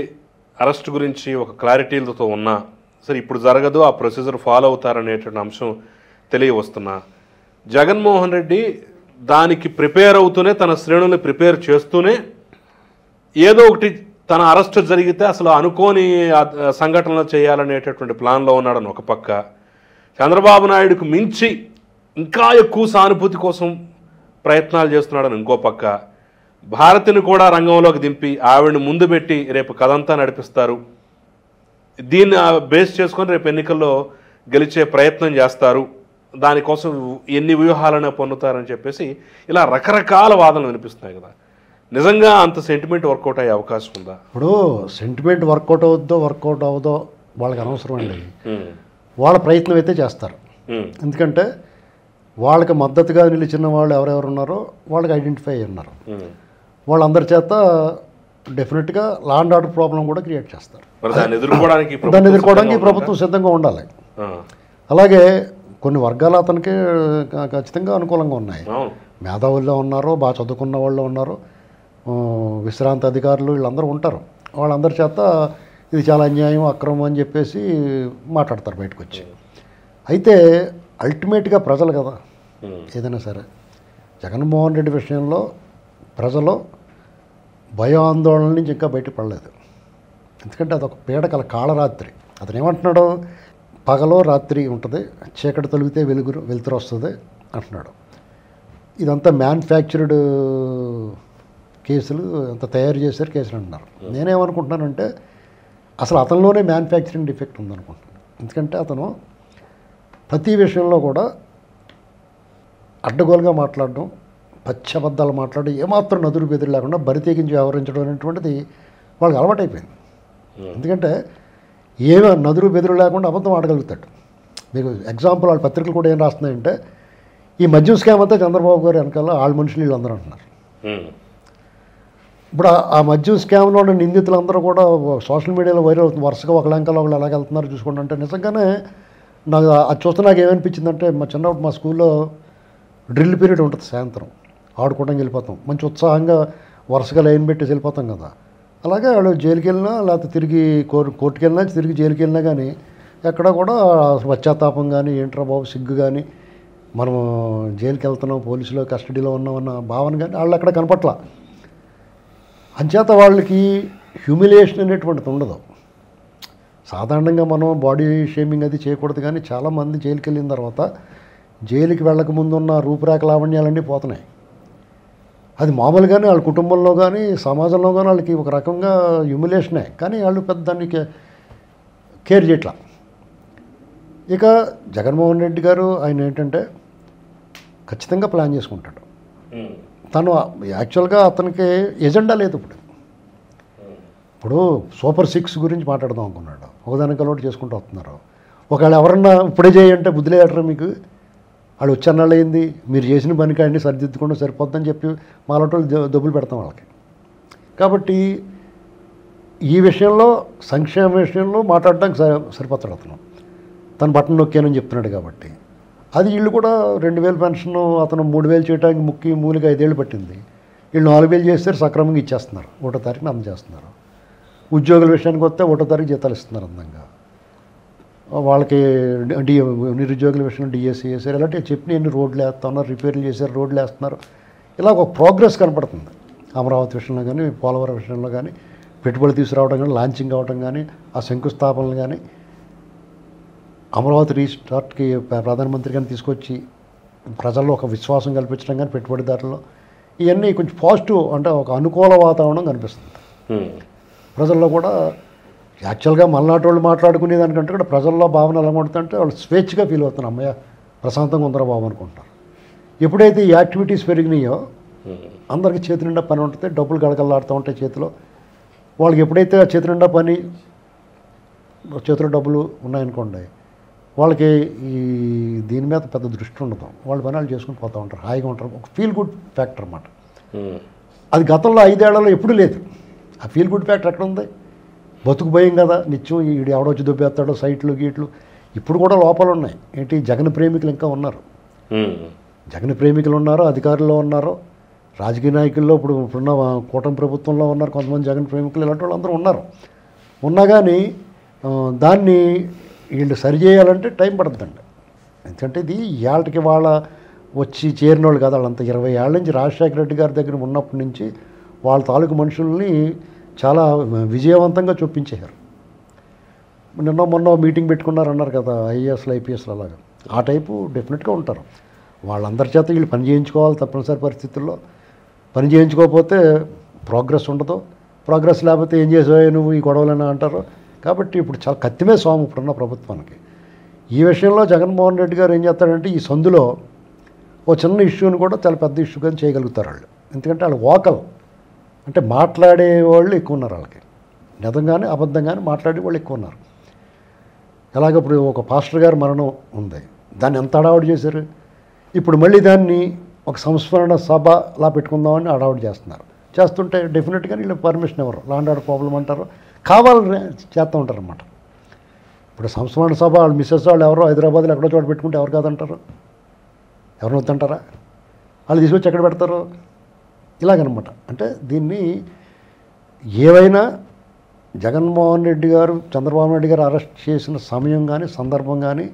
అరెస్ట్ గురించి ఒక క్లారిటీలతో ఉన్నా సరే ఇప్పుడు జరగదు, ఆ ప్రొసీజర్ ఫాలో అవుతారనేటువంటి అంశం తెలియవస్తున్నా, జగన్మోహన్ రెడ్డి దానికి ప్రిపేర్ అవుతూనే తన శ్రేణుల్ని ప్రిపేర్ చేస్తూనే ఏదో ఒకటి తన అరెస్ట్ జరిగితే అసలు అనుకోని సంఘటనలు చేయాలనేటటువంటి ప్లాన్లో ఉన్నాడని ఒక పక్క, చంద్రబాబు నాయుడుకు మించి ఇంకా ఎక్కువ సానుభూతి కోసం ప్రయత్నాలు చేస్తున్నాడని ఇంకో పక్క, భారతిని కూడా రంగంలోకి దింపి ఆవిడని ముందు పెట్టి రేపు కథంతా నడిపిస్తారు, దీన్ని బేస్ చేసుకొని రేపు ఎన్నికల్లో గెలిచే ప్రయత్నం చేస్తారు, దానికోసం ఎన్ని వ్యూహాలను పొందుతారని చెప్పేసి ఇలా రకరకాల వాదనలు వినిపిస్తున్నాయి కదా. నిజంగా అంత సెంటిమెంట్ వర్కౌట్ అయ్యే అవకాశం ఉందా? ఇప్పుడు సెంటిమెంట్ వర్కౌట్ అవుద్దో వర్కౌట్ అవుదో వాళ్ళకి అనవసరం అండి. వాళ్ళ ప్రయత్నం అయితే చేస్తారు. ఎందుకంటే వాళ్ళకి మద్దతుగా నిలిచిన వాళ్ళు ఎవరెవరు ఉన్నారో వాళ్ళకి ఐడెంటిఫై అయ్యి ఉన్నారు. వాళ్ళందరి చేత డెఫినెట్గా లా అండ్ ఆర్డర్ ప్రాబ్లం కూడా క్రియేట్ చేస్తారు. దాన్ని ఎదుర్కోవడానికి ఈ ప్రభుత్వం సిద్ధంగా ఉండాలి. అలాగే కొన్ని వర్గాలు అతనికి ఖచ్చితంగా అనుకూలంగా ఉన్నాయి. మేధావుల్లో ఉన్నారు, బాగా చదువుకున్న వాళ్ళు ఉన్నారు, విశ్రాంతి అధికారులు వీళ్ళందరూ ఉంటారు. వాళ్ళందరి చేత ఇది చాలా అన్యాయం అక్రమం అని చెప్పేసి మాట్లాడతారు బయటకు వచ్చి. అయితే అల్టిమేట్గా ప్రజలు కదా ఏదైనా సరే. జగన్మోహన్ రెడ్డి విషయంలో ప్రజలు భయాందోళన నుంచి ఇంకా బయటపడలేదు. ఎందుకంటే అదొక పీడకల కాళరాత్రి. అతను ఏమంటున్నాడు, పగలో రాత్రి ఉంటుంది, చీకటి తొలిగితే వెలుతురు వస్తుంది అంటున్నాడు. ఇదంతా మ్యానుఫ్యాక్చర్డ్ కేసులు, అంత తయారు చేశారు కేసులు అంటున్నారు. నేనేమనుకుంటున్నానంటే అసలు అతనిలోనే మ్యానుఫ్యాక్చరింగ్ డిఫెక్ట్ ఉందనుకుంటున్నాను. ఎందుకంటే అతను ప్రతి విషయంలో కూడా అడ్డగోలుగా మాట్లాడడం, పచ్చబద్దాలు మాట్లాడడం, ఏమాత్రం నదురు బెదిరి లేకుండా బరితెగించి వ్యవహరించడం అనేటువంటిది వాళ్ళకి అలవాటైపోయింది. ఎందుకంటే ఏమో నదురు బెదిరి లేకుండా అబద్ధం ఆడగలుగుతాడు. మీకు ఎగ్జాంపుల్ వాళ్ళ పత్రికలు కూడా ఏం రాస్తున్నాయంటే, ఈ మద్యం స్కామ్ అంతా చంద్రబాబు గారు వెనకాల వాళ్ళ మనుషులు వీళ్ళందరూ అంటున్నారు. ఇప్పుడు ఆ మద్యం స్కామ్లో ఉన్న నిందితులందరూ కూడా సోషల్ మీడియాలో వైరల్ అవుతుంది. వరుసగా ఒక లంకలో ఒకళ్ళు ఎలాగ వెళ్తున్నారు చూసుకోండి. అంటే నిజంగానే నాకు అది చూస్తే నాకు ఏమనిపించిందంటే, మా చిన్నప్పుడు మా స్కూల్లో డ్రిల్ పీరియడ్ ఉంటుంది, సాయంత్రం ఆడుకోవడానికి వెళ్ళిపోతాం, మంచి ఉత్సాహంగా వరుసగా లైన్ పెట్టేసి వెళ్ళిపోతాం కదా. అలాగే వాళ్ళు జైలుకి వెళ్ళినా లేకపోతే తిరిగి కోర్టుకి వెళ్ళినా తిరిగి జైలుకి వెళ్ళినా కానీ ఎక్కడ కూడా పశ్చాత్తాపం కానీ ఏంట్రా బాబు సిగ్గు కానీ మనం జైలుకి వెళ్తున్నాం పోలీసులో కస్టడీలో ఉన్నామన్న భావన కానీ వాళ్ళు అక్కడ కనపట్ల. అంచేత వాళ్ళకి హ్యూమిలియేషన్ అనేటువంటిది ఉండదు. సాధారణంగా మనం బాడీ షేమింగ్ అది చేయకూడదు, కానీ చాలామంది జైలుకి వెళ్ళిన తర్వాత జైలుకి వెళ్ళక ముందు ఉన్న రూపురేఖ లావణ్యాలన్నీ పోతున్నాయి. అది మామూలుగానే వాళ్ళ కుటుంబంలో కానీ సమాజంలో కానీ వాళ్ళకి ఒక రకంగా హ్యూమిలియేషనే, కానీ వాళ్ళు పెద్ద దాన్ని కేర్ చేయట్లా. ఇక జగన్మోహన్ రెడ్డి గారు ఆయన ఏంటంటే ఖచ్చితంగా ప్లాన్ చేసుకుంటాడు. తను యాక్చువల్గా అతనికి ఎజెండా లేదు. ఇప్పుడు సూపర్ 6 గురించి మాట్లాడదాం అనుకున్నాడు, ఒకదానికి అలవాటు చేసుకుంటూ వస్తున్నారు. ఒకవేళ ఎవరన్నా ఇప్పుడే చేయంటే బుద్ధి లేదటరా మీకు, వాళ్ళు వచ్చన్నాళ్ళు అయింది, మీరు చేసిన పనికి అన్నీ సరిదిద్దుకుండా సరిపోద్దని చెప్పి మాలటోళ్ళు దెబ్బలు పెడతాం వాళ్ళకి. కాబట్టి ఈ విషయంలో సంక్షేమ విషయంలో మాట్లాడడానికి సరిపోతాడు అతను. తను బట్టన్ నొక్కానని చెప్తున్నాడు కాబట్టి అది వీళ్ళు కూడా 2000 పెన్షన్ అతను 3000 చేయడానికి మూలిగా 5 ఏళ్ళు పట్టింది. వీళ్ళు 4000 చేస్తే సక్రమంగా ఇచ్చేస్తున్నారు, 1వ తారీఖున అందజేస్తున్నారు. ఉద్యోగుల విషయానికి వస్తే 1వ తారీఖు జీతాలు ఇస్తున్నారు అందంగా. వాళ్ళకి నిరుద్యోగుల విషయంలో డిఎస్సీ చేశారు, ఇలాంటివి చెప్పిన ఎన్ని రోడ్లు వేస్తున్నారు, రిపేర్లు చేశారు, రోడ్లు వేస్తున్నారు. ఇలా ఒక ప్రోగ్రెస్ కనపడుతుంది. అమరావతి విషయంలో కానీ పోలవరం విషయంలో కానీ పెట్టుబడులు తీసుకురావడం కానీ లాంచింగ్ అవ్వడం కానీ ఆ శంకుస్థాపనలు కానీ అమరావతి రీస్టార్ట్కి ప్రధానమంత్రి కానీ తీసుకొచ్చి ప్రజల్లో ఒక విశ్వాసం కల్పించడం కానీ పెట్టుబడిదారుల్లో ఇవన్నీ కొంచెం పాజిటివ్, అంటే ఒక అనుకూల వాతావరణం కనిపిస్తుంది ప్రజల్లో కూడా. యాక్చువల్గా మల్నాటి వాళ్ళు మాట్లాడుకునే దానికంటే కూడా ప్రజల్లో భావన ఎలా ఉంటుందంటే వాళ్ళు స్వేచ్ఛగా ఫీల్ అవుతున్నారు, అమ్మయ్య ప్రశాంతంగా ఉందరా బాబు అనుకుంటారు. ఎప్పుడైతే ఈ యాక్టివిటీస్ పెరిగినాయో అందరికీ చేతి నిండా పని ఉంటుంది, డబ్బులు గడగలాడుతూ ఉంటాయి చేతిలో. వాళ్ళకి ఎప్పుడైతే చేతి నిండా పని, చేతిలో డబ్బులు ఉన్నాయనుకోండి, వాళ్ళకి ఈ దీని మీద పెద్ద దృష్టి ఉండదు, వాళ్ళు పని వాళ్ళు చేసుకుని పోతూ ఉంటారు, హాయిగా ఉంటారు. ఒక ఫీల్ గుడ్ ఫ్యాక్టర్ అన్నమాట. అది గతంలో 5 ఏళ్లలో ఎప్పుడూ లేదు. ఆ ఫీల్ గుడ్ ఫ్యాక్టర్ ఎక్కడ ఉంది? బతుకు భయం కదా, నిత్యం ఈడు ఎవడొచ్చి దుబ్బేస్తాడో సైట్లు గీట్లు. ఇప్పుడు కూడా లోపాలు ఉన్నాయి. ఏంటి, జగన్ ప్రేమికులు ఇంకా ఉన్నారు, జగన్ ప్రేమికులు ఉన్నారు, అధికారుల్లో ఉన్నారు, రాజకీయ నాయకుల్లో ఇప్పుడున్న కూటమి ప్రభుత్వంలో ఉన్నారు కొంతమంది జగన్ ప్రేమికులు, ఇలాంటి వాళ్ళు అందరూ ఉన్నారు. ఉన్నా కానీ దాన్ని వీళ్ళు సరిచేయాలంటే టైం పడుతుందండి. ఎందుకంటే ఇది ఇవాళకి వాళ్ళ వచ్చి చేరిన వాళ్ళు కదా, వాళ్ళంతా 20 ఏళ్ళ నుంచి రాజశేఖర రెడ్డి గారి దగ్గర ఉన్నప్పటి నుంచి వాళ్ళ తాలూకు మనుషుల్ని చాలా విజయవంతంగా చూపించేశారు. మొన్న మీటింగ్ పెట్టుకున్నారన్నారు కదా, ఐఏఎస్లు ఐపీఎస్లు అలాగా. ఆ టైపు డెఫినెట్గా ఉంటారు. వాళ్ళందరి చేత వీళ్ళు పని చేయించుకోవాలి తప్పనిసరి పరిస్థితుల్లో. పని చేయించుకోకపోతే ప్రోగ్రెస్ ఉండదు, ప్రోగ్రెస్ లేకపోతే ఏం చేసావు నువ్వు ఈ గొడవలైనా అంటారు. కాబట్టి ఇప్పుడు చాలా కత్తిమే స్వామి ఇప్పుడున్న ప్రభుత్వానికి. ఈ విషయంలో జగన్మోహన్ రెడ్డి గారు ఏం చేస్తాడంటే ఈ సందులో ఓ చిన్న ఇష్యూని కూడా చాలా పెద్ద ఇష్యూగా చేయగలుగుతారు వాళ్ళు. ఎందుకంటే వాళ్ళు వోకల్, అంటే మాట్లాడే వాళ్ళు ఎక్కువ ఉన్నారు వాళ్ళకి. నిజంగానే అబద్ధంగానే మాట్లాడే వాళ్ళు ఎక్కువ ఉన్నారు. ఎలాగ ఇప్పుడు ఒక పాస్టర్ గారి మరణం ఉంది, దాన్ని ఎంత హడావుడి చేశారు. ఇప్పుడు మళ్ళీ దాన్ని ఒక సంస్మరణ సభలా పెట్టుకుందామని హడావుడి చేస్తున్నారు. చేస్తుంటే డెఫినెట్గా వీళ్ళు పర్మిషన్ ఇవ్వరు, లాండ్ ఆర్డర్ ప్రాబ్లం అంటారు, కావాలని చేస్తూ ఉంటారు అన్నమాట. ఇప్పుడు సంస్మరణ సభ వాళ్ళు మిస్సెస్ వాళ్ళు ఎవరో హైదరాబాద్లో ఎక్కడో చోట పెట్టుకుంటే ఎవరు కాదంటారు, ఎవరిని వద్దంటారా? వాళ్ళు తీసుకొచ్చి ఎక్కడ పెడతారు? ఇలాగనమాట. అంటే దీన్ని ఏవైనా జగన్మోహన్ రెడ్డి గారు చంద్రబాబు నాయుడు గారు అరెస్ట్ చేసిన సమయం కానీ సందర్భం కానీ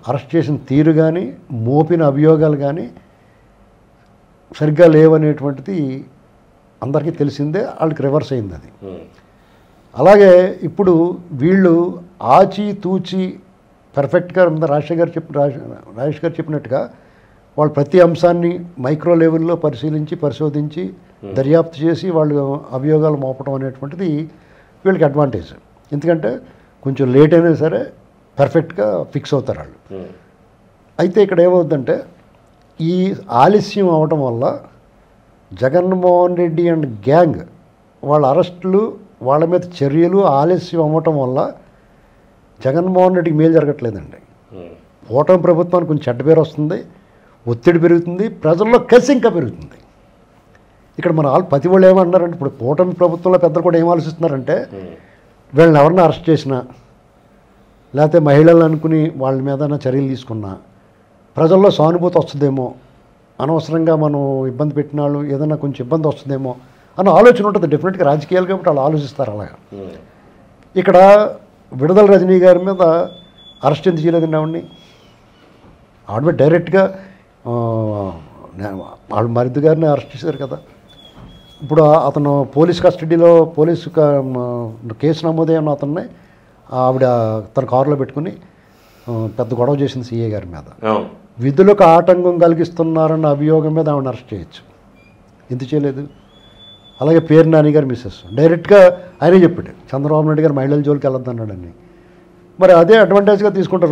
అరెస్ట్ చేసిన తీరు కానీ మోపిన అభియోగాలు కానీ సరిగ్గా లేవనేటువంటిది అందరికీ తెలిసిందే, వాళ్ళకి రివర్స్ అయింది అది. అలాగే ఇప్పుడు వీళ్ళు ఆచి తూచి పర్ఫెక్ట్గా రాజేష్ గారు చెప్పినట్టుగా వాళ్ళు ప్రతి అంశాన్ని మైక్రో లెవెల్లో పరిశోధించి దర్యాప్తు చేసి వాళ్ళు అభియోగాలు మోపడం అనేటువంటిది వీళ్ళకి అడ్వాంటేజ్. ఎందుకంటే కొంచెం లేట్ అయినా సరే పర్ఫెక్ట్గా ఫిక్స్ అవుతారు వాళ్ళు. అయితే ఇక్కడ ఏమవుతుందంటే ఈ ఆలస్యం అవడం వల్ల జగన్మోహన్ రెడ్డి అండ్ గ్యాంగ్ వాళ్ళ అరెస్టులు, వాళ్ళ మీద చర్యలు ఆలస్యం అవ్వటం వల్ల జగన్మోహన్ రెడ్డికి మేలు జరగట్లేదండి. కూటమి ప్రభుత్వానికి కొంచెం చెడ్డ పేరు వస్తుంది, ఒత్తిడి పెరుగుతుంది, ప్రజల్లో కసి ఇంకా పెరుగుతుంది. ఇక్కడ మన ప్రతి వాళ్ళు ఏమన్నారంటే ఇప్పుడు కూటమి ప్రభుత్వంలో పెద్దలు కూడా ఏం ఆలోచిస్తున్నారంటే వీళ్ళని ఎవరన్నా అరెస్ట్ చేసినా లేకపోతే మహిళలు అనుకుని వాళ్ళ మీద చర్యలు తీసుకున్నా ప్రజల్లో సానుభూతి వస్తుందేమో, అనవసరంగా మనం ఇబ్బంది పెట్టిన వాళ్ళు ఏదైనా కొంచెం ఇబ్బంది వస్తుందేమో అన్న ఆలోచన ఉంటుంది. డెఫినెట్గా రాజకీయాలు కాబట్టి వాళ్ళు ఆలోచిస్తారు అలాగా. ఇక్కడ విడుదల రజనీ గారి మీద అరెస్ట్ ఎందుకు చేయలేదండి ఆవిడ్ని? ఆవిడ మీద డైరెక్ట్గా వాళ్ళ మరిది గారిని అరెస్ట్ చేశారు కదా. ఇప్పుడు అతను పోలీస్ కస్టడీలో కేసు నమోదైన అతన్ని ఆవిడ తన కారులో పెట్టుకుని పెద్ద గొడవ చేసింది సీఏ గారి మీద. విధులకు ఆటంకం కలిగిస్తున్నారన్న అభియోగం మీద ఆవిడని అరెస్ట్ చేయొచ్చు. ఎందుకు చేయలేదు? అలాగే పేరు నాని గారు మిస్సెస్ డైరెక్ట్గా ఆయనే చెప్పాడు చంద్రబాబు నాయుడు గారు మహిళల జోలికి వెళ్ళొద్దన్నాడని. మరి అదే అడ్వాంటేజ్గా తీసుకుంటారు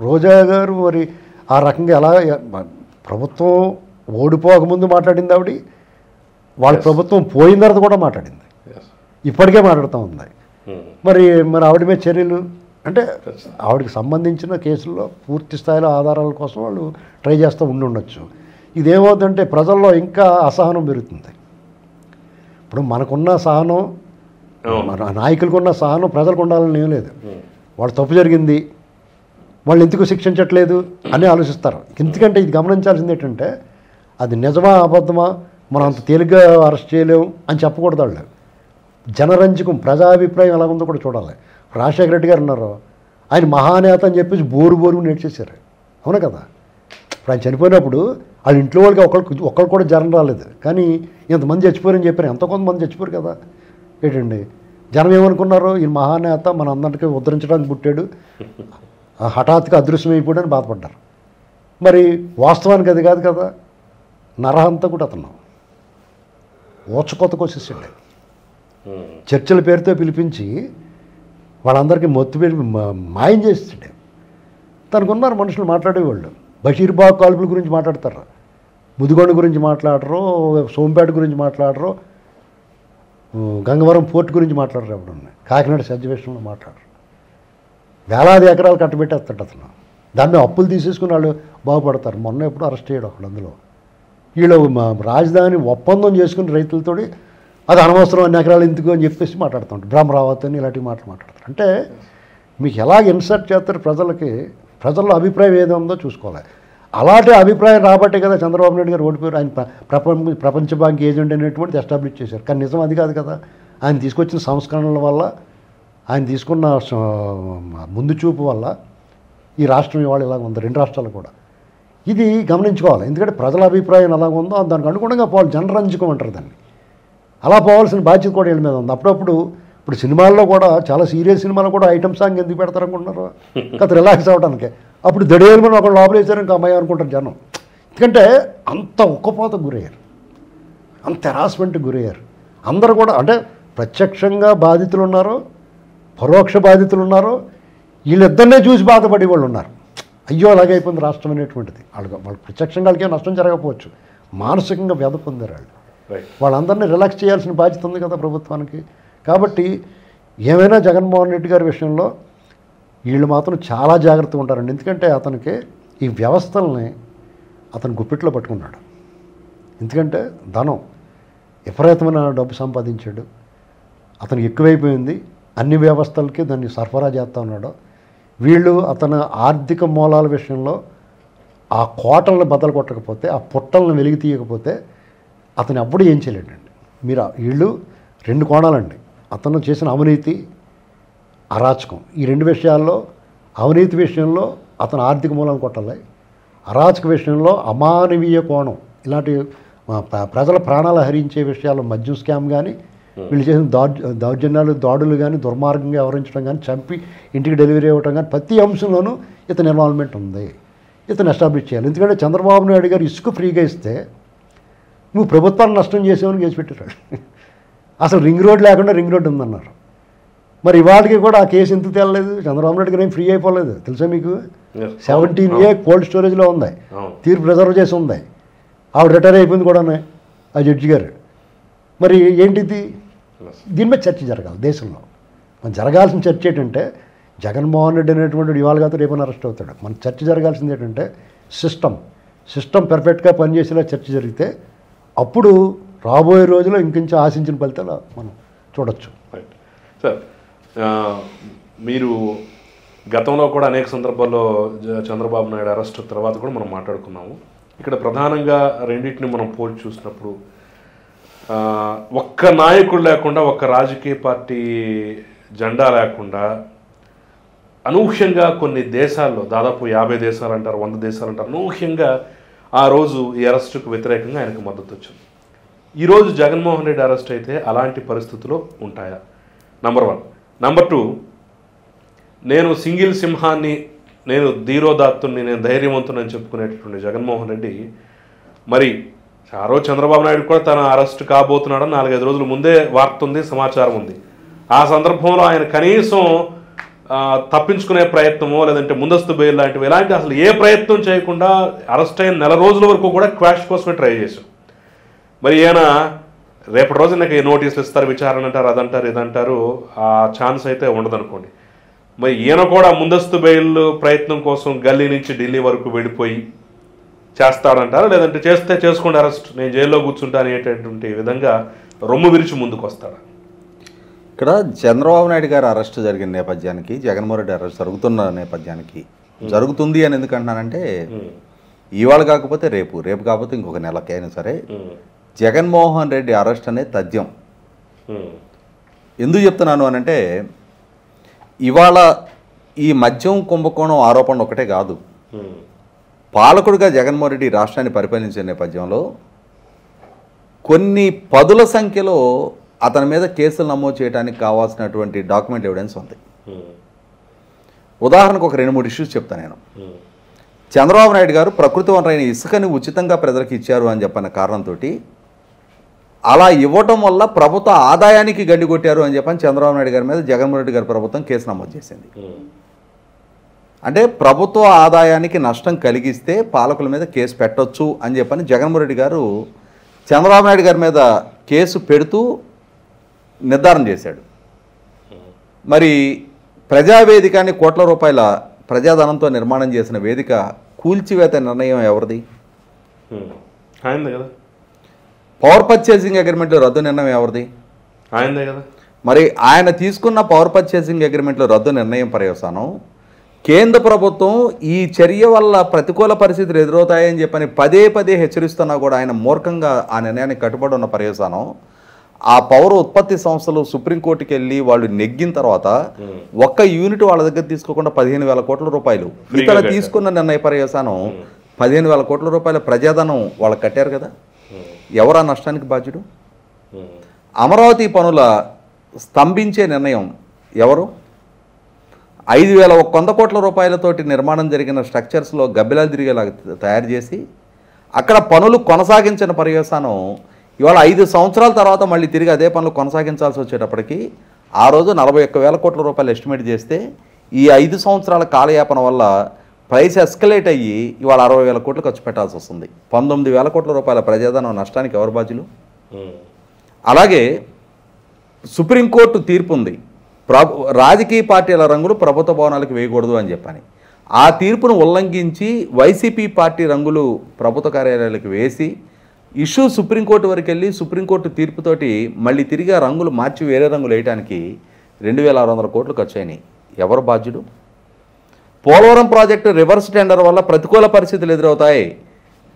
రోజా గారు మరి ఆ రకంగా ఎలా ప్రభుత్వం ఓడిపోకముందు మాట్లాడింది ఆవిడ, వాళ్ళ ప్రభుత్వం పోయిన తర్వాత కూడా మాట్లాడింది, ఇప్పటికే మాట్లాడుతూ ఉంది. మరి ఆవిడ మీద చర్యలు అంటే ఆవిడకి సంబంధించిన కేసుల్లో పూర్తి స్థాయిలో ఆధారాల కోసం వాళ్ళు ట్రై చేస్తూ ఉండొచ్చు. ఇదేమవుతుందంటే ప్రజల్లో ఇంకా అసహనం పెరుగుతుంది. ఇప్పుడు మనకున్న సహనం, మన నాయకులకున్న సహనం ప్రజలకు ఉండాలని ఏం లేదు. వాళ్ళు తప్పు జరిగింది, వాళ్ళు ఎందుకు శిక్షించట్లేదు అని ఆలోచిస్తారు. ఎందుకంటే ఇది గమనించాల్సింది ఏంటంటే అది నిజమా అబద్ధమా మనం అంత తేలిగ్గా అరెస్ట్ చేయలేము అని చెప్పకూడదు. వాళ్ళు జనరంజకం ప్రజాభిప్రాయం ఎలా ఉందో కూడా చూడాలి. రాజశేఖర రెడ్డి గారు ఉన్నారు, ఆయన మహానేత అని చెప్పేసి బోరు నేర్చేశారు, అవునా కదా. ఇప్పుడు ఆయన చనిపోయినప్పుడు వాళ్ళ ఇంట్లో వాళ్ళకి ఒకళ్ళు కూడా జనం రాలేదు, కానీ ఇంతమంది చచ్చిపోయారని చెప్పారు. ఎంతో కొంతమంది చచ్చిపోయారు కదా. ఏంటండి జనం ఏమనుకున్నారు, ఈ మహానేత మన అందరికీ ఉద్ధరించడానికి పుట్టాడు, హఠాత్తుగా అదృశ్యమైపోయాడని బాధపడ్డారు. మరి వాస్తవానికి అది కాదు కదా. నరహంతకుడు అతను ఓచకొత్త కోసేసాడు. చర్చల పేరుతో పిలిపించి వాళ్ళందరికీ మాయం చేస్తాడు. తనకున్నారు మనుషులు మాట్లాడేవాళ్ళు. బషీర్బాగ్ కాల్పుల గురించి మాట్లాడతారు, ముదిగొండ గురించి మాట్లాడరు, సోంపేట గురించి మాట్లాడరు, గంగవరం పోర్టు గురించి మాట్లాడరు, ఎవడన్నా కాకినాడ సజ్జవేషన్లో మాట్లాడరు. వేలాది ఎకరాలు కట్టబెట్టేస్తాడు అతను. దాన్ని అప్పులు తీసేసుకుని వాళ్ళు బాగుపడతారు. మొన్న ఎప్పుడు అరెస్ట్ చేయడం అక్కడ. అందులో వీళ్ళు రాజధాని ఒప్పందం చేసుకుని రైతులతో అది అనవసరం అన్ని ఎకరాలు ఎందుకు అని చెప్పేసి మాట్లాడుతుంటారు. బ్రహ్మరావత్ అని ఇలాంటివి మాట్లాడతారు. అంటే మీకు ఎలాగ ఇన్సర్ట్ చేస్తారు ప్రజలకి, ప్రజల్లో అభిప్రాయం ఏదో ఉందో చూసుకోవాలి. అలాంటి అభిప్రాయం రాబట్టే కదా చంద్రబాబు నాయుడు గారు ఓడిపోయారు. ఆయన ప్రపంచ బ్యాంక్ ఏజెంట్ అనేటువంటిది ఎస్టాబ్లిష్ చేశారు. కానీ నిజం అది కాదు కదా. ఆయన తీసుకొచ్చిన సంస్కరణల వల్ల, ఆయన తీసుకున్న ముందు చూపు వల్ల ఈ రాష్ట్రం ఇవాళ ఇలాగ ఉంది, రెండు రాష్ట్రాలు కూడా. ఇది గమనించుకోవాలి. ఎందుకంటే ప్రజల అభిప్రాయం ఎలాగ ఉందో దానికి అనుగుణంగా పోవాలి. జనరంజకం అంటారు దాన్ని. అలా పోవాల్సిన బాధ్యత కూడా వీళ్ళ మీద ఉంది. అప్పుడప్పుడు ఇప్పుడు సినిమాల్లో కూడా చాలా సీరియస్ సినిమాలో కూడా ఐటమ్ సాంగ్ ఎందుకు పెడతారు అనుకుంటున్నారు, కాదు రిలాక్స్ అవ్వడానికి. అప్పుడు దడేలు మనం ఒకళ్ళు లోపల వేసారు ఇంకా అమ్మాయి అనుకుంటారు జనం. ఎందుకంటే అంత ఉక్కపోతకు గురయ్యారు, అంత హెరాస్మెంట్కి గురయ్యారు అందరూ కూడా. అంటే ప్రత్యక్షంగా బాధితులు ఉన్నారు, పరోక్ష బాధితులు ఉన్నారు. వీళ్ళిద్దరినే చూసి బాధపడే వాళ్ళు ఉన్నారు. అయ్యో అలాగైపోయింది రాష్ట్రం అనేటువంటిది. వాళ్ళు ప్రత్యక్షంగా వాళ్ళకి నష్టం జరగకపోవచ్చు, మానసికంగా వ్యధ పొందారు వాళ్ళు. వాళ్ళందరినీ రిలాక్స్ చేయాల్సిన బాధ్యత ఉంది కదా ప్రభుత్వానికి. కాబట్టి ఏమైనా జగన్మోహన్ రెడ్డి గారి విషయంలో వీళ్ళు మాత్రం చాలా జాగ్రత్తగా ఉంటారండి. ఎందుకంటే అతనికి ఈ వ్యవస్థల్ని అతను గుప్పిట్లో పట్టుకున్నాడు. ఎందుకంటే ధనం విపరీతమైన డబ్బు సంపాదించాడు, అతను ఎక్కువైపోయింది, అన్ని వ్యవస్థలకి దాన్ని సరఫరా చేస్తూ ఉన్నాడు. వీళ్ళు అతని ఆర్థిక మూలాల విషయంలో ఆ కోటలను బద్దలు కొట్టకపోతే, ఆ పుట్టలను వెలిగి తీయకపోతే అతను ఎప్పుడు ఏం చేయలేడండి. మీరు వీళ్ళు రెండు కోణాలండి. అతను చేసిన అవినీతి, అరాచకం, ఈ రెండు విషయాల్లో అవినీతి విషయంలో అతను ఆర్థిక మూలాలను కొట్టాలి, అరాచక విషయంలో అమానవీయ కోణం, ఇలాంటి ప్రజల ప్రాణాలు హరించే విషయాల్లో మద్యం స్కామ్ కానీ, వీళ్ళు చేసిన దౌర్జన్యాలు, దాడులు కానీ, దుర్మార్గంగా వ్యవహరించడం కానీ, చంపి ఇంటికి డెలివరీ ఇవ్వడం కానీ, ప్రతి అంశంలోనూ ఇతని ఇన్వాల్వ్మెంట్ ఉంది. ఇతను ఎస్టాబ్లిష్ చేయాలి. ఎందుకంటే చంద్రబాబు నాయుడు గారు ఇసుక ఫ్రీగా ఇస్తే నువ్వు ప్రభుత్వాన్ని నష్టం చేసేవని కేసు పెట్టారు. అసలు రింగ్ రోడ్ లేకుండా రింగ్ రోడ్ ఉందన్నారు. మరి ఇవాళకి కూడా ఆ కేసు ఎందుకు తేలలేదు? చంద్రబాబు నాయుడు గారు ఏం ఫ్రీ అయిపోలేదు తెలుసా మీకు. 17A కోల్డ్ స్టోరేజ్లో ఉంది, తీర్పు రిజర్వ్ చేసి ఉంది. ఆవిడ రిటైర్ అయిపోయింది కూడా ఆ జడ్జి గారు. మరి ఏంటిది? దీని మీద చర్చ జరగాలి దేశంలో. మనం జరగాల్సిన చర్చ ఏంటంటే జగన్మోహన్ రెడ్డి అనేటువంటి ఇవాళ కాదు రేపైనా అరెస్ట్ అవుతాడు. మన చర్చ జరగాల్సింది ఏంటంటే సిస్టమ్ పెర్ఫెక్ట్గా పనిచేసేలా చర్చ జరిగితే అప్పుడు రాబోయే రోజుల్లో ఇంకొంచెం ఆశించిన ఫలితాలు మనం చూడొచ్చు. రైట్ సార్, మీరు గతంలో కూడా అనేక సందర్భాల్లో చంద్రబాబు నాయుడు అరెస్ట్ తర్వాత కూడా మనం మాట్లాడుకున్నాము. ఇక్కడ ప్రధానంగా రెండింటిని మనం పోల్చి చూసినప్పుడు ఒక్క నాయకుడు లేకుండా, ఒక్క రాజకీయ పార్టీ జెండా లేకుండా అనూహ్యంగా కొన్ని దేశాల్లో దాదాపు 50 దేశాలు అంటారు, 100 దేశాలు అంటారు, అనూహ్యంగా ఆ రోజు ఈ అరెస్టుకు వ్యతిరేకంగా ఆయనకు మద్దతు వచ్చింది. ఈరోజు జగన్మోహన్ రెడ్డి అరెస్ట్ అయితే అలాంటి పరిస్థితులు ఉంటాయా? నంబర్ 1. నంబర్ 2, నేను సింగిల్ సింహాన్ని, నేను ధీరోదాత్తుని, నేను ధైర్యవంతునని చెప్పుకునేటటువంటి జగన్మోహన్ రెడ్డి మరి ఆ రోజు చంద్రబాబు నాయుడు కూడా తన అరెస్ట్ కాబోతున్నాడని 4-5 రోజుల ముందే వార్త ఉంది, సమాచారం ఉంది. ఆ సందర్భంలో ఆయన కనీసం తప్పించుకునే ప్రయత్నమో లేదంటే ముందస్తు బెయిల్ లాంటివి ఇలాంటి అసలు ఏ ప్రయత్నం చేయకుండా అరెస్ట్ అయిన 4 రోజుల వరకు కూడా క్వాష్ కోసమే ట్రై చేశాం. మరి ఈయన రేపటి రోజు నాకు నోటీసులు ఇస్తారు, విచారణ అంటారు, అదంటారు, ఇదంటారు, ఆ ఛాన్స్ అయితే ఉండదనుకోండి. మరి ఈయన కూడా ముందస్తు బెయిల్ ప్రయత్నం కోసం గల్లీ నుంచి ఢిల్లీ వరకు వెళ్ళిపోయి చేస్తాడంటారా, లేదంటే చేస్తే చేసుకోండి అరెస్ట్, నేను జైల్లో కూర్చుంటా అనేటటువంటి విధంగా రొమ్ము విరిచి ముందుకు వస్తాడా? ఇక్కడ చంద్రబాబు నాయుడు గారు అరెస్ట్ జరిగిన నేపథ్యానికి, జగన్మోహన్ రెడ్డి అరెస్ట్ జరుగుతున్న నేపథ్యానికి, జరుగుతుంది అని ఎందుకు అంటున్నానంటే ఇవాళ కాకపోతే రేపు, రేపు కాకపోతే ఇంకొక నెలకైనా సరే జగన్మోహన్ రెడ్డి అరెస్ట్ అనే తథ్యం. ఎందుకు చెప్తున్నాను అనంటే ఇవాళ ఈ మద్యం కుంభకోణం ఆరోపణ ఒకటే కాదు, పాలకుడిగా జగన్మోహన్ రెడ్డి రాష్ట్రాన్ని పరిపాలించే నేపథ్యంలో కొన్ని పదుల సంఖ్యలో అతని మీద కేసులు నమోదు చేయడానికి కావాల్సినటువంటి డాక్యుమెంట్ ఎవిడెన్స్ ఉంది. ఉదాహరణకు ఒక 2-3 ఇష్యూస్ చెప్తాను నేను. చంద్రబాబు నాయుడు గారు ప్రకృతి వనరైన ఇసుకని ఉచితంగా ప్రజలకు ఇచ్చారు అని చెప్పిన కారణంతో అలా ఇవ్వటం వల్ల ప్రభుత్వ ఆదాయానికి గడ్డి కొట్టారు అని చెప్పని చంద్రబాబు నాయుడు గారి మీద జగన్మోహన్ రెడ్డి గారి ప్రభుత్వం కేసు నమోదు చేసింది. అంటే ప్రభుత్వ ఆదాయానికి నష్టం కలిగిస్తే పాలకుల మీద కేసు పెట్టొచ్చు అని చెప్పని జగన్మోహన్ రెడ్డి గారు చంద్రబాబు నాయుడు గారి మీద కేసు పెడుతూ నిర్ధారణ చేశాడు. మరి ప్రజావేదికని కోట్ల రూపాయల ప్రజాధనంతో నిర్మాణం చేసిన వేదిక కూల్చివేత నిర్ణయం ఎవరిది? ఆయనదే కదా. పవర్ పర్చేసింగ్ అగ్రిమెంట్లో రద్దు నిర్ణయం ఎవరిది? ఆయనదే కదా. మరి ఆయన తీసుకున్న పవర్ పర్చేసింగ్ అగ్రిమెంట్లో రద్దు నిర్ణయం పర్యవసానం కేంద్ర ప్రభుత్వం ఈ చర్య వల్ల ప్రతికూల పరిస్థితులు ఎదురవుతాయని చెప్పని పదే పదే హెచ్చరిస్తున్నా కూడా ఆయన మూర్ఖంగా ఆ నిర్ణయానికి కట్టుబడి ఉన్న పర్యవసానం ఆ పౌర ఉత్పత్తి సంస్థలు సుప్రీంకోర్టుకి వెళ్ళి వాళ్ళు నెగ్గిన తర్వాత ఒక్క యూనిట్ వాళ్ళ దగ్గర తీసుకోకుండా 15,000 కోట్ల రూపాయలు ఇతర తీసుకున్న నిర్ణయ పర్యవసానం 15,000 కోట్ల రూపాయల ప్రజాధనం వాళ్ళకి కట్టారు కదా. ఎవరా నష్టానికి బాధ్యుడు? అమరావతి పనుల స్తంభించే నిర్ణయం ఎవరు? 5,100 కోట్ల రూపాయలతోటి నిర్మాణం జరిగిన స్ట్రక్చర్స్లో గబ్బిలాలు తిరిగేలా తయారు చేసి అక్కడ పనులు కొనసాగించిన పర్యవసానం ఇవాళ 5 సంవత్సరాల తర్వాత మళ్ళీ తిరిగి అదే పనులు కొనసాగించాల్సి వచ్చేటప్పటికి ఆ రోజు 41,000 కోట్ల రూపాయలు ఎస్టిమేట్ చేస్తే ఈ 5 సంవత్సరాల కాలయాపన వల్ల ప్రైస్ ఎస్కలేట్ అయ్యి ఇవాళ 60,000 కోట్లు ఖర్చు పెట్టాల్సి వస్తుంది. 19,000 కోట్ల రూపాయల ప్రజాధనం నష్టానికి ఎవరు బాధ్యులు? అలాగే సుప్రీంకోర్టు తీర్పు ఉంది, రాజకీయ పార్టీల రంగులు ప్రభుత్వ భవనాలకు వేయకూడదు అని చెప్పని. ఆ తీర్పును ఉల్లంఘించి వైసీపీ పార్టీ రంగులు ప్రభుత్వ కార్యాలయాలకు వేసి ఇష్యూ సుప్రీంకోర్టు వరకు వెళ్ళి సుప్రీంకోర్టు తీర్పుతోటి మళ్ళీ తిరిగి ఆ రంగులు మార్చి వేరే రంగులు వేయడానికి 2,600 కోట్లు ఖర్చు అయినాయి. ఎవరు బాధ్యుడు? పోలవరం ప్రాజెక్టు రివర్స్ టెండర్ వల్ల ప్రతికూల పరిస్థితులు ఎదురవుతాయి,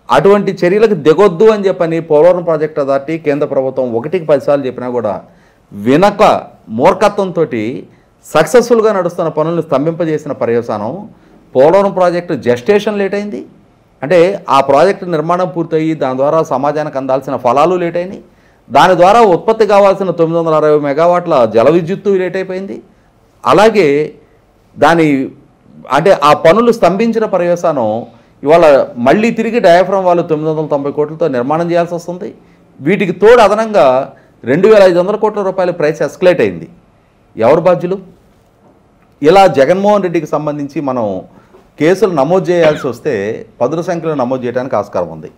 అటువంటి చర్యలకు దిగొద్దు అని చెప్పని పోలవరం ప్రాజెక్టు అథారిటీ కేంద్ర ప్రభుత్వం 1కి 10 సార్లు చెప్పినా కూడా వినక మూర్ఖత్వంతో సక్సెస్ఫుల్గా నడుస్తున్న పనులను స్తంభింపజేసిన పర్యవసానం పోలవరం ప్రాజెక్టు జెస్టేషన్ లేట్ అయింది. అంటే ఆ ప్రాజెక్టు నిర్మాణం పూర్తయి దాని ద్వారా సమాజానికి అందాల్సిన ఫలాలు లేట్ అయినాయి, దాని ద్వారా ఉత్పత్తి కావాల్సిన 960 మెగావాట్ల జల విద్యుత్తు లేట్ అయిపోయింది. అలాగే దాని అంటే ఆ పనులు స్తంభించిన పర్యవసానం ఇవాళ మళ్ళీ తిరిగి డయాఫ్రామ్ వాళ్ళు 990 కోట్లతో నిర్మాణం చేయాల్సి వస్తుంది. వీటికి తోడు అదనంగా 2,500 కోట్ల రూపాయల ప్రైస్ ఎస్కలేట్ అయింది. ఎవరు బాధ్యులు? ఇలా జగన్మోహన్ రెడ్డికి సంబంధించి మనం కేసులు నమోదు చేయాల్సి వస్తే 10ల సంఖ్యలో నమోదు చేయడానికి ఆస్కారం ఉంది.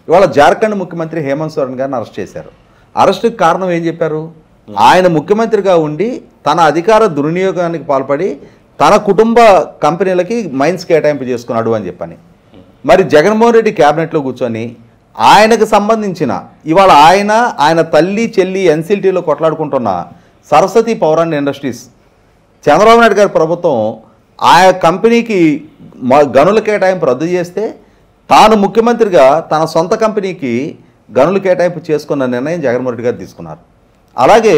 ఇవాళ జార్ఖండ్ ముఖ్యమంత్రి హేమంత్ సోరెన్ గారిని అరెస్ట్ చేశారు. అరెస్టుకి కారణం ఏం చెప్పారు? ఆయన ముఖ్యమంత్రిగా ఉండి తన అధికార దుర్వినియోగానికి పాల్పడి తన కుటుంబ కంపెనీలకి మైన్స్ కేటాయింపు చేసుకున్నాడు అని చెప్పని. మరి జగన్మోహన్ రెడ్డి క్యాబినెట్లో కూర్చొని ఆయనకు సంబంధించిన ఇవాళ ఆయన తల్లి చెల్లి ఎన్సిల్టీలో కొట్లాడుకుంటున్న Saraswati power and industries Chandrababu Naidu గారి ప్రభుత్వం ఆ కంపెనీకి గనుల కేటాయింపు రద్దు చేస్తే తాను ముఖ్యమంత్రిగా తన సొంత కంపెనీకి గనుల కేటాయింపు చేసుకున్న నిర్ణయం జగన్మోహన్ రెడ్డి గారు తీసుకున్నారు. అలాగే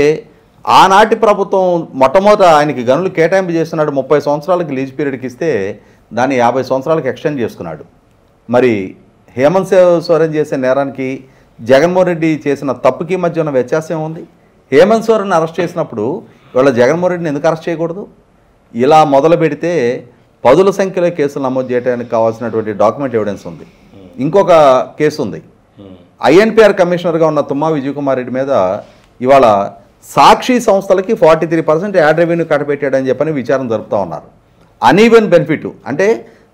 ఆనాటి ప్రభుత్వం మొట్టమొదట ఆయనకి గనులు కేటాయింపు చేస్తున్నాడు, 30 సంవత్సరాలకి లీజ్ పీరియడ్కి ఇస్తే దాన్ని 50 సంవత్సరాలకు ఎక్స్టెండ్ చేసుకున్నాడు. మరి హేమంత్ సోరెన్ చేసే నేరానికి జగన్మోహన్ రెడ్డి చేసిన తప్పుకి మధ్య ఉన్న వ్యత్యాసం ఉంది. హేమంత్ సోరెన్ అరెస్ట్ చేసినప్పుడు ఇవాళ జగన్మోహన్ రెడ్డిని ఎందుకు అరెస్ట్ చేయకూడదు? ఇలా మొదలు పెడితే 10ల సంఖ్యలో కేసులు నమోదు చేయడానికి కావాల్సినటువంటి డాక్యుమెంట్ ఎవిడెన్స్ ఉంది. ఇంకొక కేసు ఉంది, ఐఎన్పిఆర్ కమిషనర్గా ఉన్న తుమ్మా విజయ్ కుమార్ రెడ్డి మీద ఇవాళ సాక్షి సంస్థలకి 43% యాడ్ రెవెన్యూ కట్టబెట్టాడని చెప్పని విచారణ జరుపుతూ ఉన్నారు. అనీవెన్ బెనిఫిట్ అంటే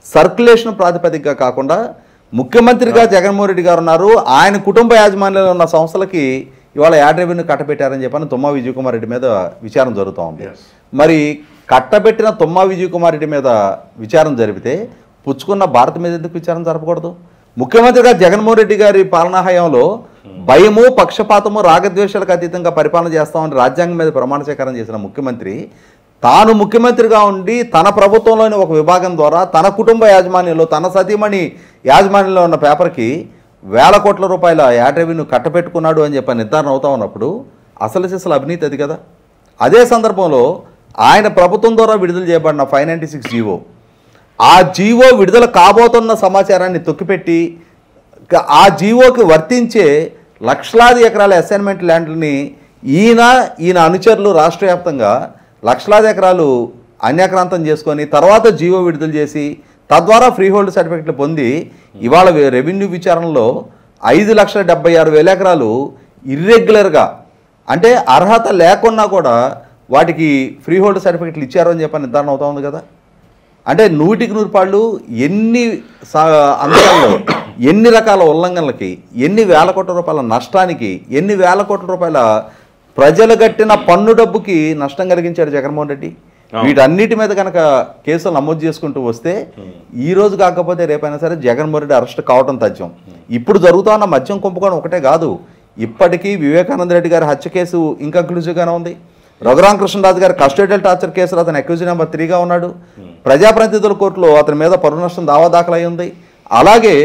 సర్క్యులేషన్ ప్రాతిపదికగా కాకుండా ముఖ్యమంత్రిగా జగన్మోహన్ రెడ్డి గారు ఉన్నారు, ఆయన కుటుంబ యాజమాన్యంలో ఉన్న సంస్థలకి ఇవాళ యాడ్ రెవెన్యూ కట్టబెట్టారని చెప్పని తుమ్మా విజయ్ కుమార్ రెడ్డి మీద విచారణ జరుగుతూ ఉంది. మరి కట్టబెట్టిన తుమ్మా విజయ్ కుమార్ రెడ్డి మీద విచారణ జరిపితే పుచ్చుకున్న భారత్ మీద ఎందుకు విచారణ జరపకూడదు? ముఖ్యమంత్రిగా జగన్మోహన్ రెడ్డి గారి పాలనా హయాంలో భయము, పక్షపాతము, రాగద్వేషాలకు అతీతంగా పరిపాలన చేస్తామని రాజ్యాంగం మీద ప్రమాణ స్వీకారం చేసిన ముఖ్యమంత్రి తాను ముఖ్యమంత్రిగా ఉండి తన ప్రభుత్వంలోని ఒక విభాగం ద్వారా తన కుటుంబ యాజమాన్యంలో, తన సతీమణి యాజమాన్యంలో ఉన్న పేపర్కి వేల కోట్ల రూపాయల యాడ్ రెవెన్యూ కట్టపెట్టుకున్నాడు అని చెప్పి నిర్ధారణ అవుతా ఉన్నప్పుడు అసలు అవినీతి అది కదా. అదే సందర్భంలో ఆయన ప్రభుత్వం ద్వారా విడుదల చేయబడిన 596 జీవో, ఆ జీవో విడుదల కాబోతున్న సమాచారాన్ని తొక్కిపెట్టి ఆ జీవోకి వర్తించే లక్షలాది ఎకరాల అసైన్మెంట్ ల్యాండ్లని ఈయన అనుచరులు రాష్ట్ర వ్యాప్తంగా లక్షలాది ఎకరాలు అన్యాక్రాంతం చేసుకొని తర్వాత జీవో విడుదల చేసి తద్వారా ఫ్రీ హోల్డ్ సర్టిఫికెట్లు పొంది ఇవాళ రెవెన్యూ విచారణలో 5,76,000 ఎకరాలు ఇర్రెగ్యులర్గా అంటే అర్హత లేకున్నా కూడా వాటికి ఫ్రీ హోల్డ్ సర్టిఫికెట్లు ఇచ్చారు అని చెప్పి నిర్ధారణ అవుతా ఉంది కదా. అంటే 100కి 100 పాళ్ళు ఎన్ని అంశాల్లో ఎన్ని రకాల ఉల్లంఘనలకి, ఎన్ని వేల కోట్ల రూపాయల నష్టానికి, ఎన్ని వేల కోట్ల రూపాయల ప్రజలు కట్టిన పన్ను డబ్బుకి నష్టం కలిగించాడు జగన్మోహన్ రెడ్డి. వీటన్నిటి మీద కనుక కేసులు నమోదు చేసుకుంటూ వస్తే ఈ రోజు కాకపోతే రేపైనా సరే జగన్మోహన్ రెడ్డి అరెస్ట్ కావడం తథ్యం. ఇప్పుడు జరుగుతూ ఉన్న మద్యం కుంభకోణం ఒకటే కాదు, ఇప్పటికీ వివేకానంద రెడ్డి గారి హత్య కేసు ఇంకన్క్లూజివ్గానే ఉంది. రఘురామకృష్ణరాజు గారి కస్టోడియల్ టార్చర్ కేసులో అతను అక్యూజ్ నెంబర్ 3గా ఉన్నాడు. ప్రజాప్రతినిధుల కోర్టులో అతని మీద పరువు నష్టం దావా దాఖలై ఉంది. అలాగే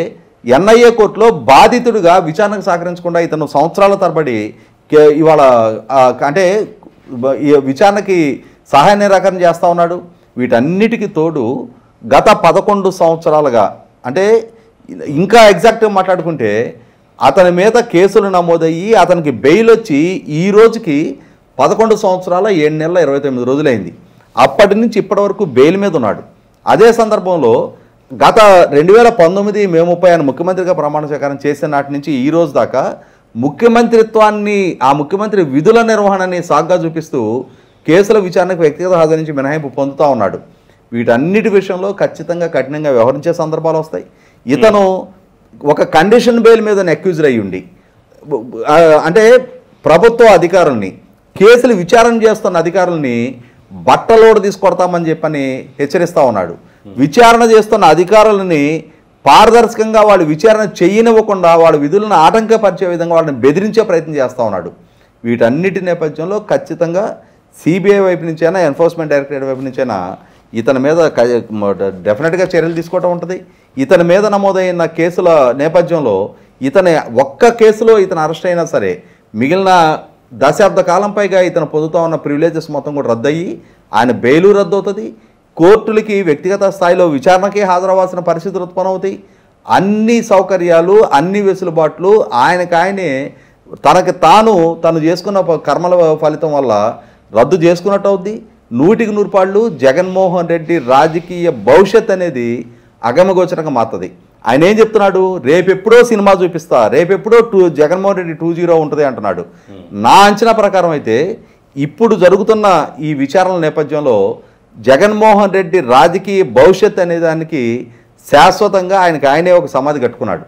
ఎన్ఐఏ కోర్టులో బాధితుడిగా విచారణకు సహకరించకుండా ఇతను సంవత్సరాల తరబడి ఇవాళ అంటే విచారణకి సహాయ నిరాకరణ చేస్తూ ఉన్నాడు. వీటన్నిటికీ తోడు గత 11 సంవత్సరాలుగా అంటే ఇంకా ఎగ్జాక్ట్గా మాట్లాడుకుంటే అతని మీద కేసులు నమోదయ్యి అతనికి బెయిల్ వచ్చి ఈ రోజుకి 11 సంవత్సరాల 7 నెలల 29 రోజులైంది. అప్పటి నుంచి ఇప్పటి వరకు బెయిల్ మీద ఉన్నాడు. అదే సందర్భంలో గత 2019 మే 30 ఆయన ముఖ్యమంత్రిగా ప్రమాణ స్వీకారం చేసిన నాటి నుంచి ఈ రోజు దాకా ముఖ్యమంత్రిత్వాన్ని, ఆ ముఖ్యమంత్రి విధుల నిర్వహణని సాగ్గా చూపిస్తూ కేసుల విచారణకు వ్యక్తిగత హాజరు నుంచి మినహాయింపు పొందుతూ ఉన్నాడు. వీటన్నిటి విషయంలో ఖచ్చితంగా కఠినంగా వ్యవహరించే సందర్భాలు వస్తాయి. ఇతను ఒక కండిషన్ బెయిల్ మీద అక్యూజ్డ్ అయ్యి ఉండి అంటే ప్రభుత్వ అధికారుల్ని, కేసులు విచారణ చేస్తున్న అధికారుల్ని బట్టలోడు తీసుకొడతామని చెప్పని హెచ్చరిస్తూ ఉన్నాడు. విచారణ చేస్తున్న అధికారులని పారదర్శకంగా వాళ్ళు విచారణ చేయనివ్వకుండా వాళ్ళ విధులను ఆటంకపరిచే విధంగా వాళ్ళని బెదిరించే ప్రయత్నం చేస్తూ ఉన్నాడు. వీటన్నిటి నేపథ్యంలో ఖచ్చితంగా సిబిఐ వైపు నుంచైనా, ఎన్ఫోర్స్మెంట్ డైరెక్టరేట్ వైపు నుంచైనా ఇతని మీద డెఫినెట్గా చర్యలు తీసుకోవటం ఉంటుంది. ఇతని మీద నమోదైన కేసుల నేపథ్యంలో ఇతని ఒక్క కేసులో ఇతను అరెస్ట్ అయినా సరే మిగిలిన దశాబ్ద కాలం పైగా ఇతను పొందుతూ ఉన్న ప్రివిలేజెస్ మొత్తం కూడా రద్దయ్యి ఆయన బెయిలు రద్దు అవుతుంది. కోర్టులకి వ్యక్తిగత స్థాయిలో విచారణకి హాజరవ్వాల్సిన పరిస్థితులు ఉత్పన్నమవుతాయి. అన్ని సౌకర్యాలు, అన్ని వెసులుబాట్లు ఆయనే తను చేసుకున్న కర్మల ఫలితం వల్ల రద్దు చేసుకున్నట్టు అవుద్ది. 100కి 100 పాళ్ళు జగన్మోహన్ రెడ్డి రాజకీయ భవిష్యత్ అనేది అగమగోచరంగా మారుతుంది. ఆయన ఏం చెప్తున్నాడు, రేపెప్పుడో సినిమా చూపిస్తా, రేపెప్పుడో జగన్మోహన్ రెడ్డి 2.0 ఉంటుంది అంటున్నాడు. నా అంచనా ప్రకారం అయితే ఇప్పుడు జరుగుతున్న ఈ విచారణల నేపథ్యంలో జగన్మోహన్ రెడ్డి రాజకీయ భవిష్యత్ అనే దానికి శాశ్వతంగా ఆయనే ఒక సమాధి కట్టుకున్నాడు.